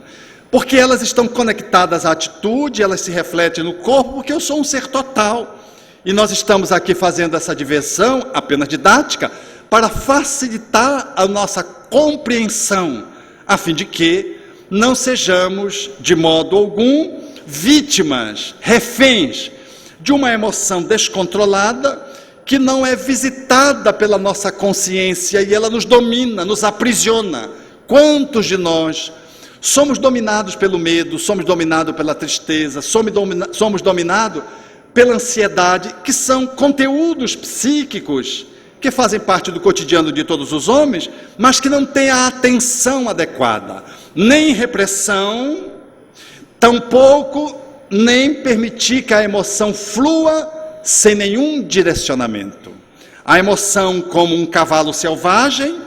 porque elas estão conectadas à atitude, elas se refletem no corpo, porque eu sou um ser total. E nós estamos aqui fazendo essa diversão, apenas didática, para facilitar a nossa compreensão, a fim de que não sejamos, de modo algum, vítimas, reféns de uma emoção descontrolada que não é visitada pela nossa consciência e ela nos domina, nos aprisiona. Quantos de nós somos dominados pelo medo, somos dominados pela tristeza, somos dominados pela ansiedade, que são conteúdos psíquicos que fazem parte do cotidiano de todos os homens, mas que não têm a atenção adequada, nem repressão, tampouco nem permitir que a emoção flua sem nenhum direcionamento. A emoção, como um cavalo selvagem,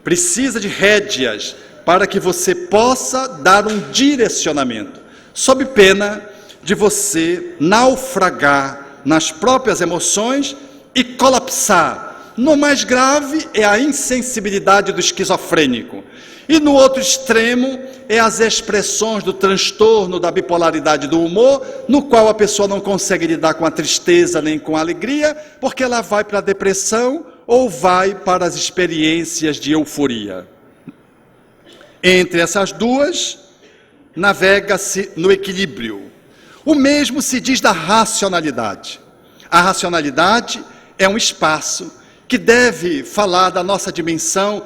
precisa de rédeas para que você possa dar um direcionamento, sob pena de você naufragar nas próprias emoções e colapsar. No mais grave é a insensibilidade do esquizofrênico. E no outro extremo é as expressões do transtorno da bipolaridade do humor, no qual a pessoa não consegue lidar com a tristeza nem com a alegria, porque ela vai para a depressão ou vai para as experiências de euforia. Entre essas duas, navega-se no equilíbrio. O mesmo se diz da racionalidade. A racionalidade é um espaço que deve falar da nossa dimensão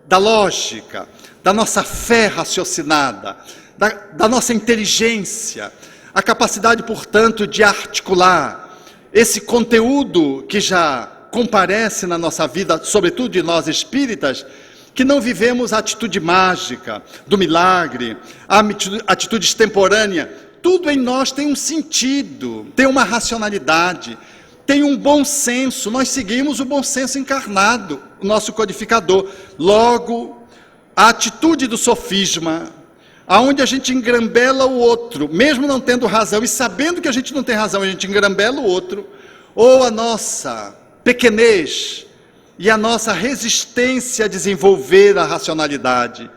da lógica, da nossa fé raciocinada, da nossa inteligência, a capacidade, portanto, de articular esse conteúdo que já comparece na nossa vida, sobretudo de nós espíritas, que não vivemos a atitude mágica, do milagre, a atitude extemporânea. Tudo em nós tem um sentido, tem uma racionalidade, tem um bom senso. Nós seguimos o bom senso encarnado, o nosso codificador. Logo, a atitude do sofisma, aonde a gente engrambela o outro, mesmo não tendo razão, e sabendo que a gente não tem razão, a gente engrambela o outro, ou a nossa pequenez e a nossa resistência a desenvolver a racionalidade,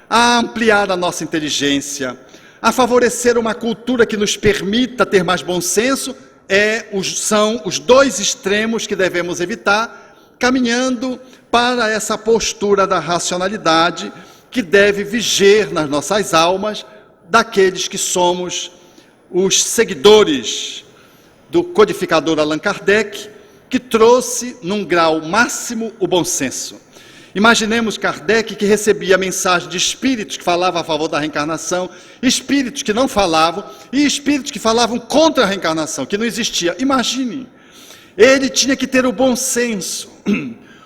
a ampliar a nossa inteligência, a favorecer uma cultura que nos permita ter mais bom senso, são os dois extremos que devemos evitar, caminhando para essa postura da racionalidade que deve viger nas nossas almas daqueles que somos os seguidores do codificador Allan Kardec, que trouxe num grau máximo o bom senso. Imaginemos Kardec, que recebia mensagem de espíritos que falavam a favor da reencarnação, espíritos que não falavam, e espíritos que falavam contra a reencarnação, que não existia. Imagine, ele tinha que ter o bom senso,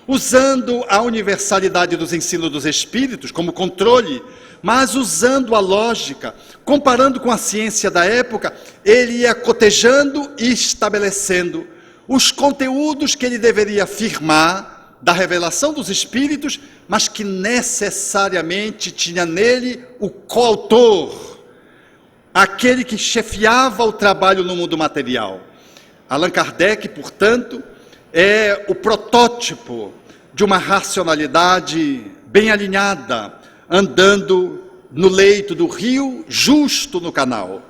usando a universalidade dos ensinos dos espíritos como controle, mas usando a lógica, comparando com a ciência da época, ele ia cotejando e estabelecendo os conteúdos que ele deveria afirmar da revelação dos espíritos, mas que necessariamente tinha nele o coautor, aquele que chefiava o trabalho no mundo material. Allan Kardec, portanto, é o protótipo de uma racionalidade bem alinhada, andando no leito do rio, justo no canal.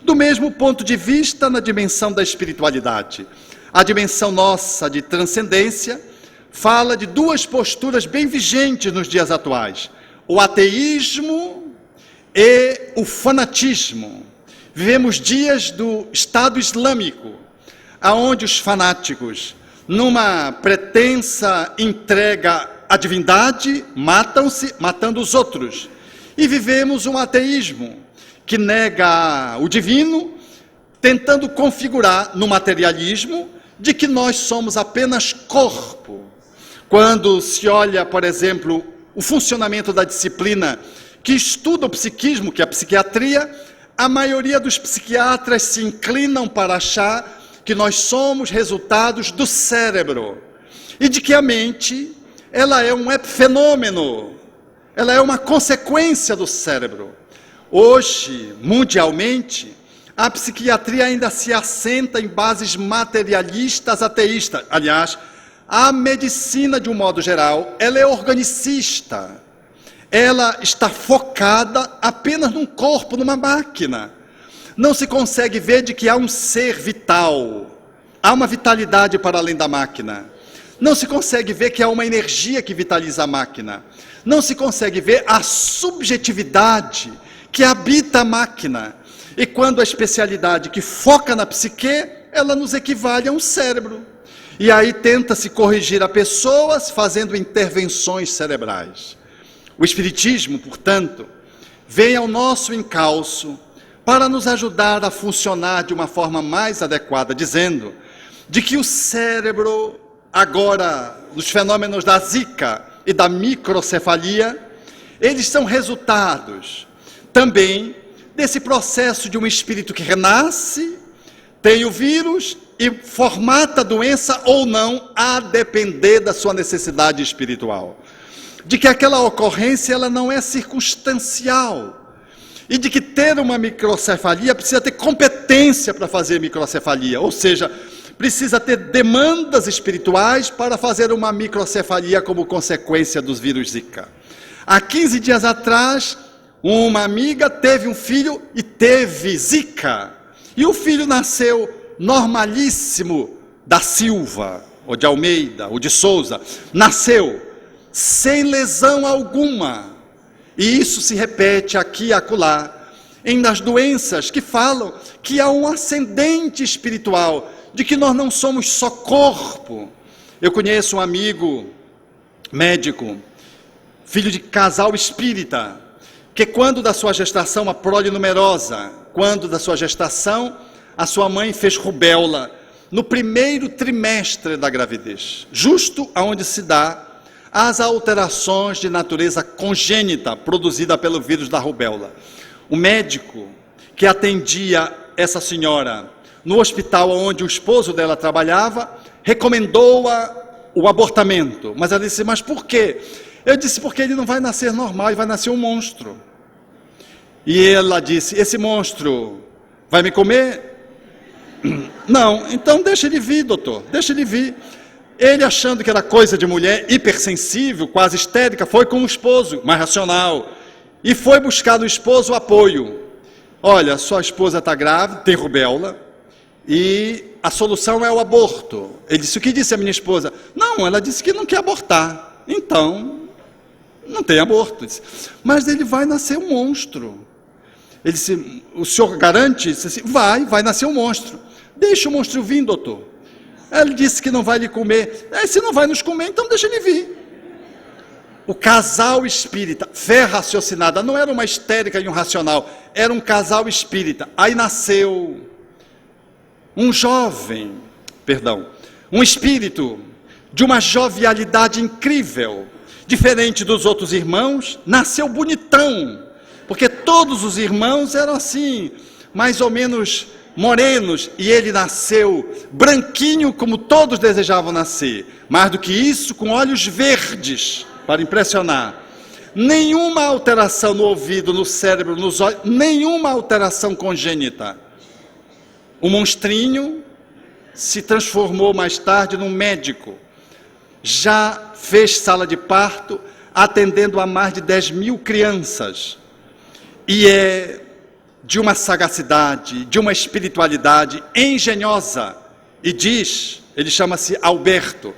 Do mesmo ponto de vista, na dimensão da espiritualidade, a dimensão nossa de transcendência fala de duas posturas bem vigentes nos dias atuais: o ateísmo e o fanatismo. Vivemos dias do Estado Islâmico, aonde os fanáticos, numa pretensa entrega à divindade, matam-se, matando os outros. E vivemos um ateísmo que nega o divino, tentando configurar no materialismo de que nós somos apenas corpo. Quando se olha, por exemplo, o funcionamento da disciplina que estuda o psiquismo, que é a psiquiatria, a maioria dos psiquiatras se inclinam para achar que nós somos resultados do cérebro e de que a mente, ela é um epifenômeno, ela é uma consequência do cérebro. Hoje, mundialmente, a psiquiatria ainda se assenta em bases materialistas ateístas. Aliás, a medicina, de um modo geral, ela é organicista. Ela está focada apenas num corpo, numa máquina. Não se consegue ver de que há um ser vital, há uma vitalidade para além da máquina. Não se consegue ver que há uma energia que vitaliza a máquina. Não se consegue ver a subjetividade que habita a máquina. E quando a especialidade que foca na psique, ela nos equivale a um cérebro. E aí tenta-se corrigir a pessoas fazendo intervenções cerebrais. O Espiritismo, portanto, vem ao nosso encalço para nos ajudar a funcionar de uma forma mais adequada, dizendo de que o cérebro, agora, nos fenômenos da zika e da microcefalia, eles são resultados também desse processo de um espírito que renasce, tem o vírus e formata a doença ou não, a depender da sua necessidade espiritual. De que aquela ocorrência ela não é circunstancial. E de que ter uma microcefalia precisa ter competência para fazer microcefalia, ou seja, precisa ter demandas espirituais para fazer uma microcefalia como consequência dos vírus Zika. Há 15 dias atrás, uma amiga teve um filho e teve Zika. E o filho nasceu normalíssimo da Silva, ou de Almeida, ou de Souza. Nasceu sem lesão alguma. E isso se repete aqui e acolá, nas doenças que falam que há um ascendente espiritual, de que nós não somos só corpo. Eu conheço um amigo médico, filho de casal espírita, que quando da sua gestação, a prole numerosa, quando da sua gestação, a sua mãe fez rubéola, no primeiro trimestre da gravidez, justo aonde se dá as alterações de natureza congênita produzida pelo vírus da rubéola. O médico que atendia essa senhora no hospital onde o esposo dela trabalhava, recomendou-a o abortamento. Mas ela disse, mas por quê? Eu disse, porque ele não vai nascer normal, ele vai nascer um monstro. E ela disse, esse monstro vai me comer? Não, então deixa ele vir, doutor, deixa ele vir. Ele, achando que era coisa de mulher, hipersensível, quase histérica, foi com o esposo, mais racional, e foi buscar no esposo o apoio. Olha, sua esposa está grávida, tem rubéola, e a solução é o aborto. Ele disse, o que disse a minha esposa? Não, ela disse que não quer abortar. Então, não tem aborto. Disse, mas ele vai nascer um monstro. Ele disse, o senhor garante? Ele disse assim, vai nascer um monstro. Deixa o monstro vir, doutor. Ele disse que não vai lhe comer. Se não vai nos comer, então deixa ele vir. O casal espírita, fé raciocinada, não era uma histérica e um racional, era um casal espírita. Aí nasceu um espírito de uma jovialidade incrível, diferente dos outros irmãos, nasceu bonitão, porque todos os irmãos eram assim, mais ou menos morenos, e ele nasceu branquinho como todos desejavam nascer, mais do que isso, com olhos verdes, para impressionar. Nenhuma alteração no ouvido, no cérebro, nos olhos, nenhuma alteração congênita. O monstrinho se transformou mais tarde num médico, já fez sala de parto, atendendo a mais de 10.000 crianças, e é de uma sagacidade, de uma espiritualidade engenhosa, e diz, ele chama-se Alberto,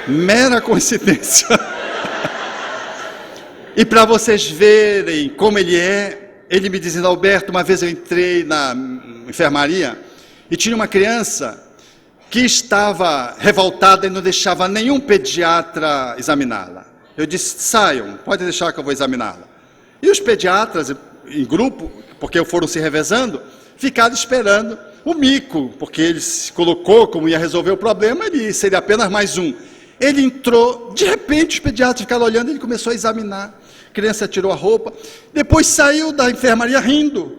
mera coincidência. E para vocês verem como ele é, ele me dizendo, Alberto, uma vez eu entrei na enfermaria e tinha uma criança que estava revoltada e não deixava nenhum pediatra examiná-la. Eu disse, saiam, pode deixar que eu vou examiná-la. E os pediatras, em grupo, porque foram se revezando, ficaram esperando o mico, porque ele se colocou como ia resolver o problema, ele seria apenas mais um. Ele entrou, de repente os pediatras ficaram olhando, ele começou a examinar. A criança tirou a roupa, depois saiu da enfermaria rindo.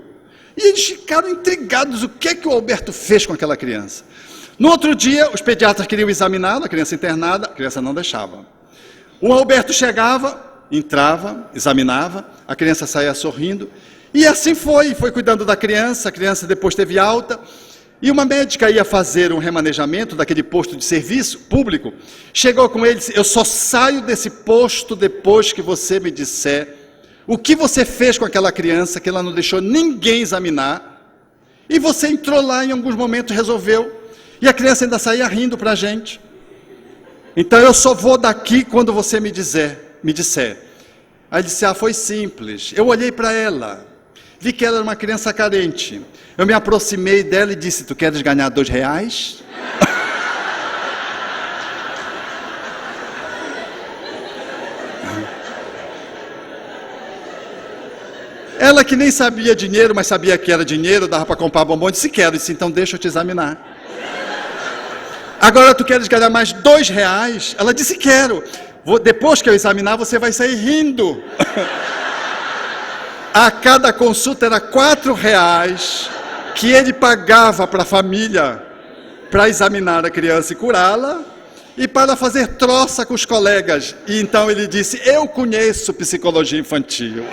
E eles ficaram intrigados, o que é que o Alberto fez com aquela criança? No outro dia, os pediatras queriam examinar a criança internada, a criança não deixava. O Alberto chegava, entrava, examinava, a criança saía sorrindo, e assim foi cuidando da criança, a criança depois teve alta, e uma médica ia fazer um remanejamento daquele posto de serviço público, chegou com ele e disse, eu só saio desse posto depois que você me disser o que você fez com aquela criança, que ela não deixou ninguém examinar, e você entrou lá em alguns momentos, resolveu, e a criança ainda saía rindo para a gente. Então eu só vou daqui quando você me disser. Aí ele disse, foi simples, eu olhei para ela, vi que ela era uma criança carente, eu me aproximei dela e disse, tu queres ganhar R$2? Ela que nem sabia dinheiro, mas sabia que era dinheiro, dava para comprar bombom, disse, quero, disse, então deixa eu te examinar. Agora tu queres ganhar mais R$2? Ela disse, quero. Depois que eu examinar, você vai sair rindo. A cada consulta era R$4 que ele pagava para a família, para examinar a criança e curá-la, e para fazer troça com os colegas. E então ele disse, eu conheço psicologia infantil.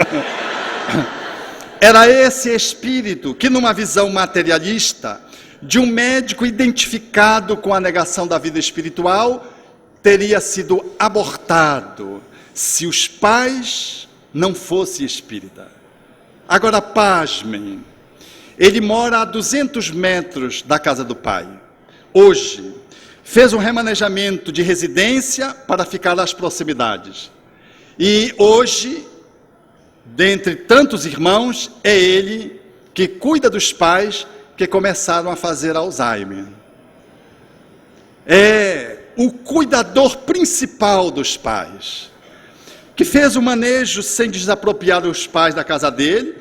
Era esse espírito que, numa visão materialista, de um médico identificado com a negação da vida espiritual, teria sido abortado se os pais não fossem espírita. Agora, pasmem, ele mora a 200 metros da casa do pai. Hoje, fez um remanejamento de residência para ficar às proximidades. E hoje, dentre tantos irmãos, é ele que cuida dos pais que começaram a fazer Alzheimer. É o cuidador principal dos pais, que fez o manejo sem desapropriar os pais da casa dele,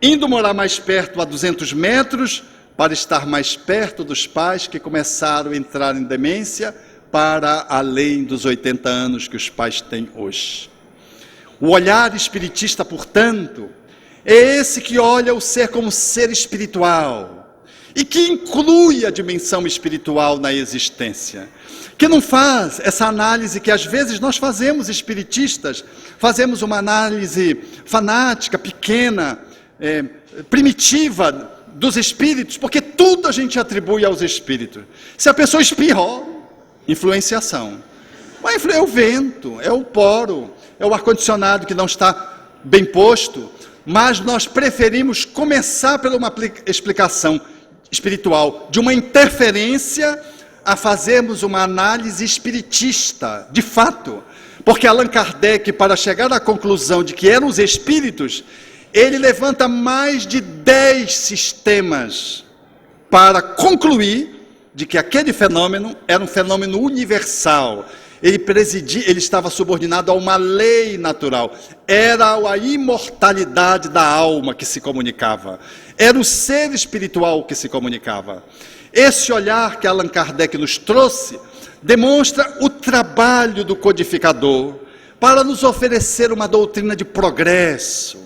indo morar mais perto a 200 metros, para estar mais perto dos pais que começaram a entrar em demência, para além dos 80 anos que os pais têm hoje. O olhar espiritista, portanto, é esse que olha o ser como ser espiritual, e que inclui a dimensão espiritual na existência, que não faz essa análise que às vezes nós fazemos espiritistas, fazemos uma análise fanática, pequena, primitiva dos espíritos, porque tudo a gente atribui aos espíritos. Se a pessoa espirrou, influenciação. É o vento, é o poro, é o ar-condicionado que não está bem posto, mas nós preferimos começar por uma explicação espiritual, de uma interferência, a fazermos uma análise espiritista, de fato, porque Allan Kardec, para chegar à conclusão de que eram os espíritos, ele levanta mais de 10 sistemas para concluir de que aquele fenômeno era um fenômeno universal. Ele estava subordinado a uma lei natural, era a imortalidade da alma que se comunicava, era o ser espiritual que se comunicava. Esse olhar que Allan Kardec nos trouxe, demonstra o trabalho do codificador, para nos oferecer uma doutrina de progresso,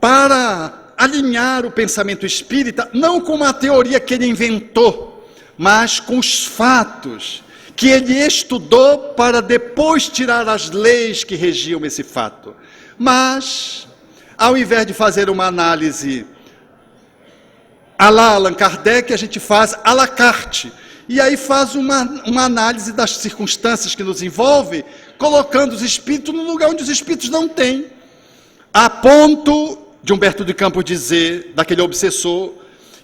para alinhar o pensamento espírita, não com uma teoria que ele inventou, mas com os fatos, que ele estudou para depois tirar as leis que regiam esse fato. Mas, ao invés de fazer uma análise à la Allan Kardec, a gente faz à la carte, e aí faz uma análise das circunstâncias que nos envolvem, colocando os espíritos no lugar onde os espíritos não têm. A ponto de Humberto de Campos dizer, daquele obsessor,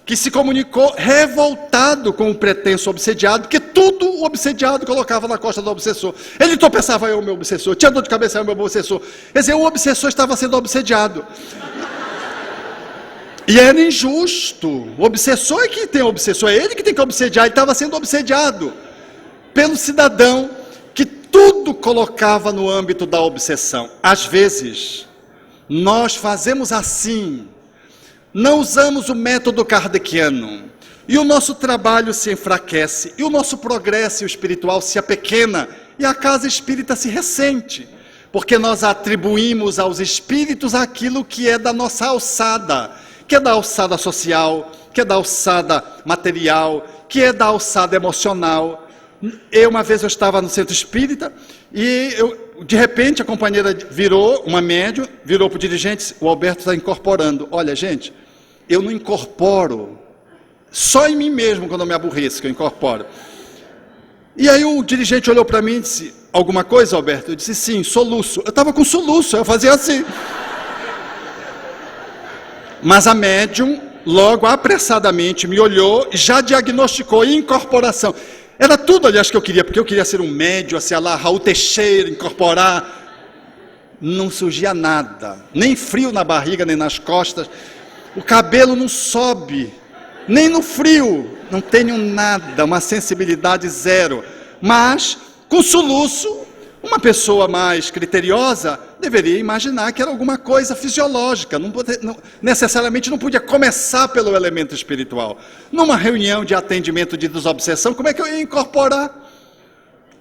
que se comunicou revoltado com o pretenso obsediado, porque tudo o obsediado colocava na costa do obsessor. Ele tropeçava, eu, meu obsessor, tinha dor de cabeça, eu, meu obsessor. Quer dizer, o obsessor estava sendo obsediado. E era injusto. O obsessor é que tem obsessor, é ele que tem que obsediar. Ele estava sendo obsediado pelo cidadão que tudo colocava no âmbito da obsessão. Às vezes, nós fazemos assim, não usamos o método kardeciano, e o nosso trabalho se enfraquece, e o nosso progresso espiritual se apequena, E a casa espírita se ressente, porque nós atribuímos aos espíritos aquilo que é da nossa alçada, que é da alçada social, que é da alçada material, que é da alçada emocional. Uma vez eu estava no centro espírita e de repente a companheira virou, uma médium, virou para o dirigente e disse: o Alberto está incorporando. Olha, gente, eu não incorporo, só em mim mesmo quando eu me aborreço que eu incorporo. E aí o dirigente olhou para mim e disse: alguma coisa, Alberto? Eu disse: sim, soluço. Eu estava com soluço, eu fazia assim. Mas a médium logo apressadamente me olhou e já diagnosticou incorporação. Era tudo, aliás, que eu queria, porque eu queria ser um médium, assim, lá, Raul Teixeira, incorporar. Não surgia nada, nem frio na barriga, nem nas costas. O cabelo não sobe, nem no frio, não tenho nada, uma sensibilidade zero. Mas, com soluço, uma pessoa mais criteriosa deveria imaginar que era alguma coisa fisiológica, necessariamente não podia começar pelo elemento espiritual. Numa reunião de atendimento de desobsessão, como é que eu ia incorporar?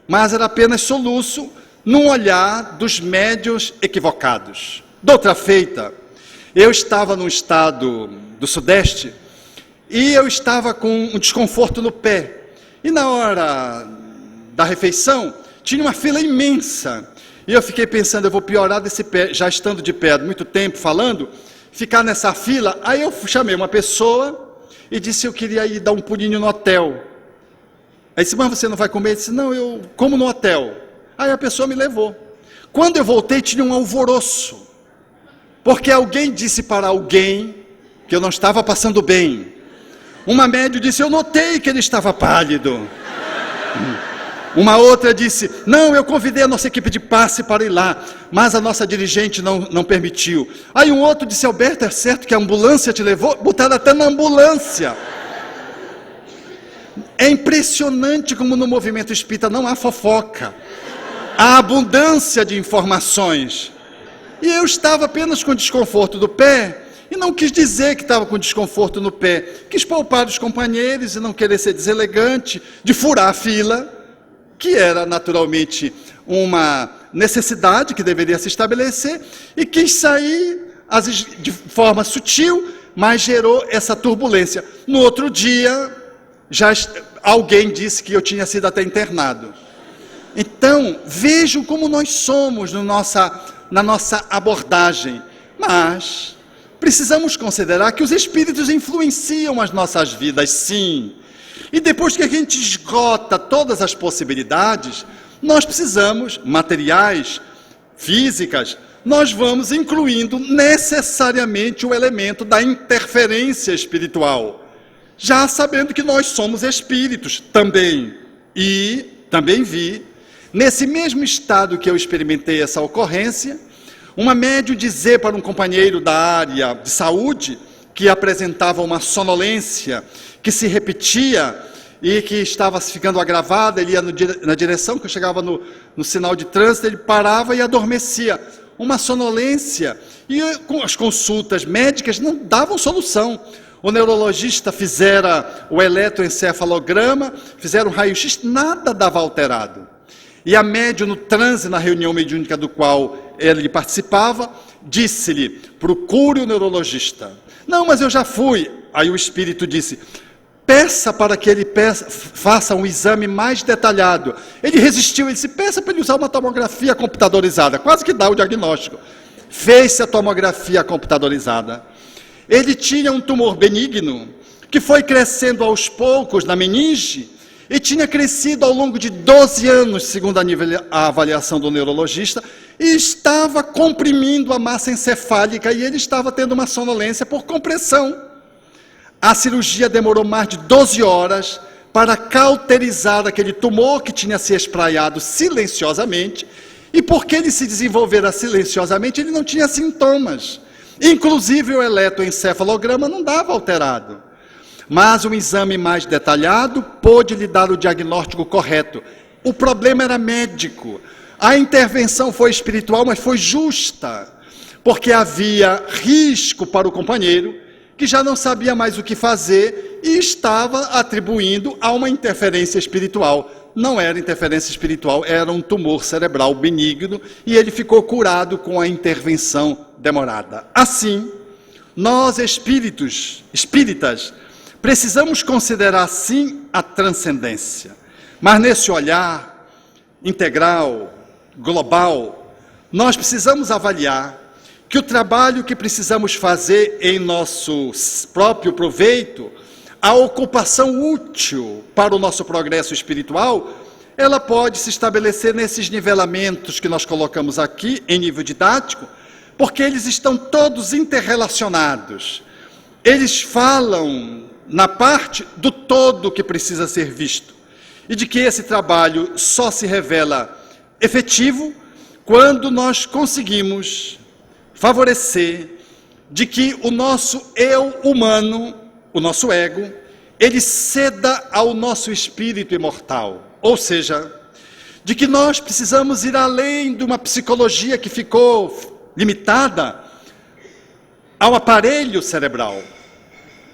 Mas era apenas soluço num olhar dos médiuns equivocados. De outra feita, eu estava num estado do Sudeste e eu estava com um desconforto no pé. E na hora da refeição, tinha uma fila imensa. E eu fiquei pensando, eu vou piorar desse pé, já estando de pé há muito tempo falando, ficar nessa fila. Aí eu chamei uma pessoa e disse: eu queria ir dar um pulinho no hotel. Aí disse: mas você não vai comer? Eu disse: não, eu como no hotel. Aí a pessoa me levou. Quando eu voltei, tinha um alvoroço, porque alguém disse para alguém que eu não estava passando bem. Uma médium disse: eu notei que ele estava pálido. Uma outra disse: não, eu convidei a nossa equipe de passe para ir lá, mas a nossa dirigente não permitiu. Aí um outro disse: Alberto, é certo que a ambulância te levou? Botaram até na ambulância. É impressionante como no movimento espírita não há fofoca, há abundância de informações. E eu estava apenas com desconforto do pé, e não quis dizer que estava com desconforto no pé, quis poupar os companheiros e não querer ser deselegante, de furar a fila, que era naturalmente uma necessidade que deveria se estabelecer, e quis sair de forma sutil, mas gerou essa turbulência. No outro dia, já alguém disse que eu tinha sido até internado. Então, vejam como nós somos na nossa abordagem, mas precisamos considerar que os espíritos influenciam as nossas vidas, sim. E depois que a gente esgota todas as possibilidades, nós precisamos, materiais, físicas, nós vamos incluindo necessariamente o elemento da interferência espiritual, já sabendo que nós somos espíritos também. E também vi, nesse mesmo estado que eu experimentei essa ocorrência, uma médium dizer para um companheiro da área de saúde, que apresentava uma sonolência que se repetia e que estava ficando agravada, ele ia na direção, que eu chegava no sinal de trânsito, ele parava e adormecia. Uma sonolência, e com as consultas médicas não davam solução. O neurologista fizera o eletroencefalograma, fizeram um raio-x, nada dava alterado. E a médium no transe, na reunião mediúnica do qual ele participava, disse-lhe: procure o neurologista. Não, mas eu já fui. Aí o espírito disse: peça para que ele faça um exame mais detalhado. Ele resistiu, ele disse: peça para ele usar uma tomografia computadorizada, quase que dá o diagnóstico. Fez-se a tomografia computadorizada. Ele tinha um tumor benigno, que foi crescendo aos poucos na meninge, e tinha crescido ao longo de 12 anos, segundo a avaliação do neurologista, e estava comprimindo a massa encefálica, e ele estava tendo uma sonolência por compressão. A cirurgia demorou mais de 12 horas para cauterizar aquele tumor que tinha se espraiado silenciosamente, e porque ele se desenvolvera silenciosamente, ele não tinha sintomas. Inclusive o eletroencefalograma não dava alterado. Mas um exame mais detalhado pôde lhe dar o diagnóstico correto. O problema era médico. A intervenção foi espiritual, mas foi justa, porque havia risco para o companheiro, que já não sabia mais o que fazer e estava atribuindo a uma interferência espiritual. não era interferência espiritual, era um tumor cerebral benigno e ele ficou curado com a intervenção demorada. Assim, nós espíritas, precisamos considerar sim a transcendência, mas nesse olhar integral, global, nós precisamos avaliar que o trabalho que precisamos fazer em nosso próprio proveito, a ocupação útil para o nosso progresso espiritual, ela pode se estabelecer nesses nivelamentos que nós colocamos aqui em nível didático, porque eles estão todos interrelacionados. Eles falam na parte do todo que precisa ser visto, e de que esse trabalho só se revela efetivo quando nós conseguimos favorecer de que o nosso eu humano, o nosso ego, ele ceda ao nosso espírito imortal. Ou seja, de que nós precisamos ir além de uma psicologia que ficou limitada ao aparelho cerebral,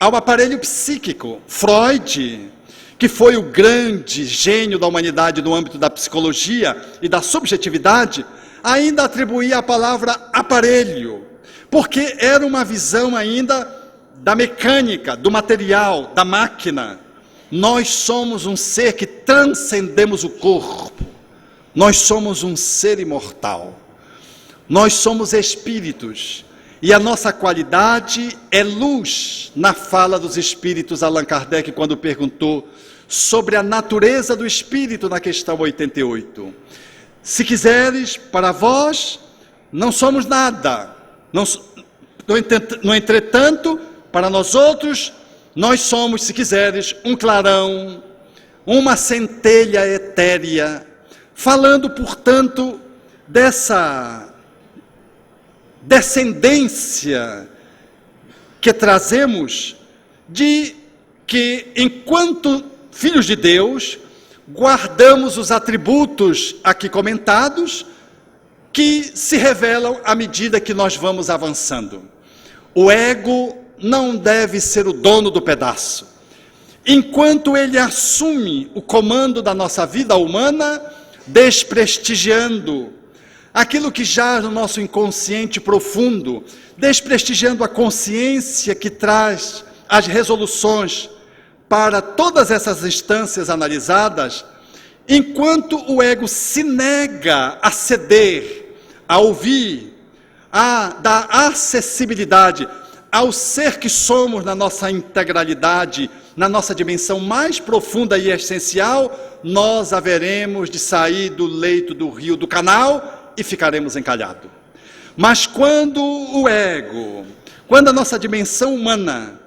ao aparelho psíquico. Freud, que foi o grande gênio da humanidade no âmbito da psicologia e da subjetividade, ainda atribuía a palavra aparelho, porque era uma visão ainda da mecânica, do material, da máquina. Nós somos um ser que transcendemos o corpo, nós somos um ser imortal, nós somos espíritos, e a nossa qualidade é luz. Na fala dos espíritos, Allan Kardec, quando perguntou sobre a natureza do espírito na questão 88, se quiseres, para vós, não somos nada, no entretanto, para nós outros, nós somos, se quiseres, um clarão, uma centelha etérea, falando, portanto, dessa descendência que trazemos, de que, enquanto filhos de Deus, guardamos os atributos aqui comentados, que se revelam à medida que nós vamos avançando. O ego não deve ser o dono do pedaço. Enquanto ele assume o comando da nossa vida humana, desprestigiando aquilo que jaz no nosso inconsciente profundo, desprestigiando a consciência que traz as resoluções para todas essas instâncias analisadas, enquanto o ego se nega a ceder, a ouvir, a dar acessibilidade ao ser que somos na nossa integralidade, na nossa dimensão mais profunda e essencial, nós haveremos de sair do leito do rio, do canal, e ficaremos encalhados. Mas quando o ego, quando a nossa dimensão humana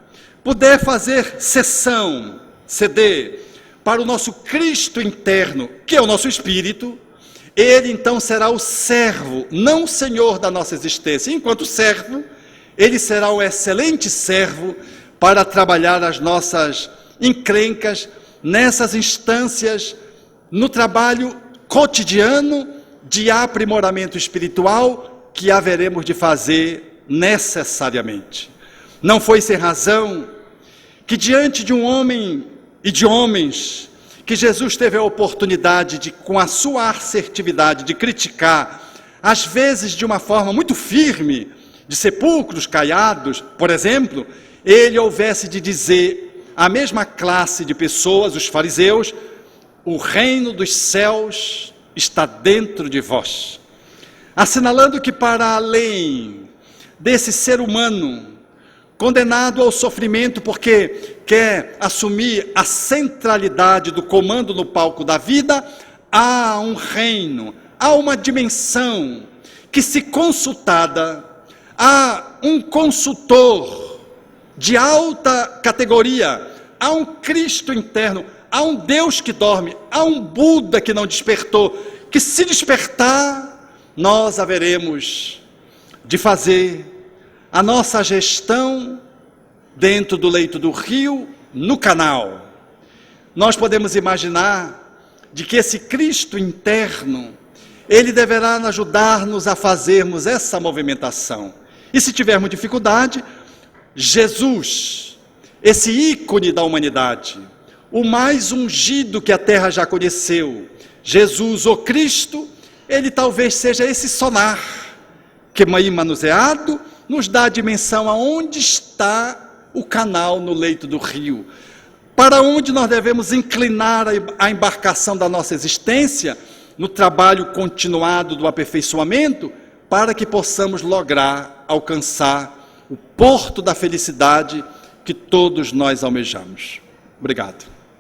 puder fazer cessão, ceder para o nosso Cristo interno, que é o nosso espírito, ele então será o servo, não o senhor da nossa existência. Enquanto servo, ele será um excelente servo para trabalhar as nossas encrencas nessas instâncias, no trabalho cotidiano de aprimoramento espiritual que haveremos de fazer necessariamente. Não foi sem razão que, diante de um homem e de homens, que Jesus teve a oportunidade de, com a sua assertividade, de criticar, às vezes de uma forma muito firme, de sepulcros caiados, por exemplo, ele houvesse de dizer à mesma classe de pessoas, os fariseus: o reino dos céus está dentro de vós, assinalando que, para além desse ser humano condenado ao sofrimento porque quer assumir a centralidade do comando no palco da vida, há um reino, há uma dimensão que, se consultada, há um consultor de alta categoria, há um Cristo interno, há um Deus que dorme, há um Buda que não despertou, que, se despertar, nós haveremos de fazer a nossa gestão dentro do leito do rio, no canal. Nós podemos imaginar de que esse Cristo interno, ele deverá ajudar-nos a fazermos essa movimentação. E se tivermos dificuldade, Jesus, esse ícone da humanidade, o mais ungido que a terra já conheceu, Jesus, o Cristo, ele talvez seja esse sonar que, aí manuseado, nos dá a dimensão aonde está o canal no leito do rio, para onde nós devemos inclinar a embarcação da nossa existência, no trabalho continuado do aperfeiçoamento, para que possamos lograr, alcançar o porto da felicidade que todos nós almejamos. Obrigado.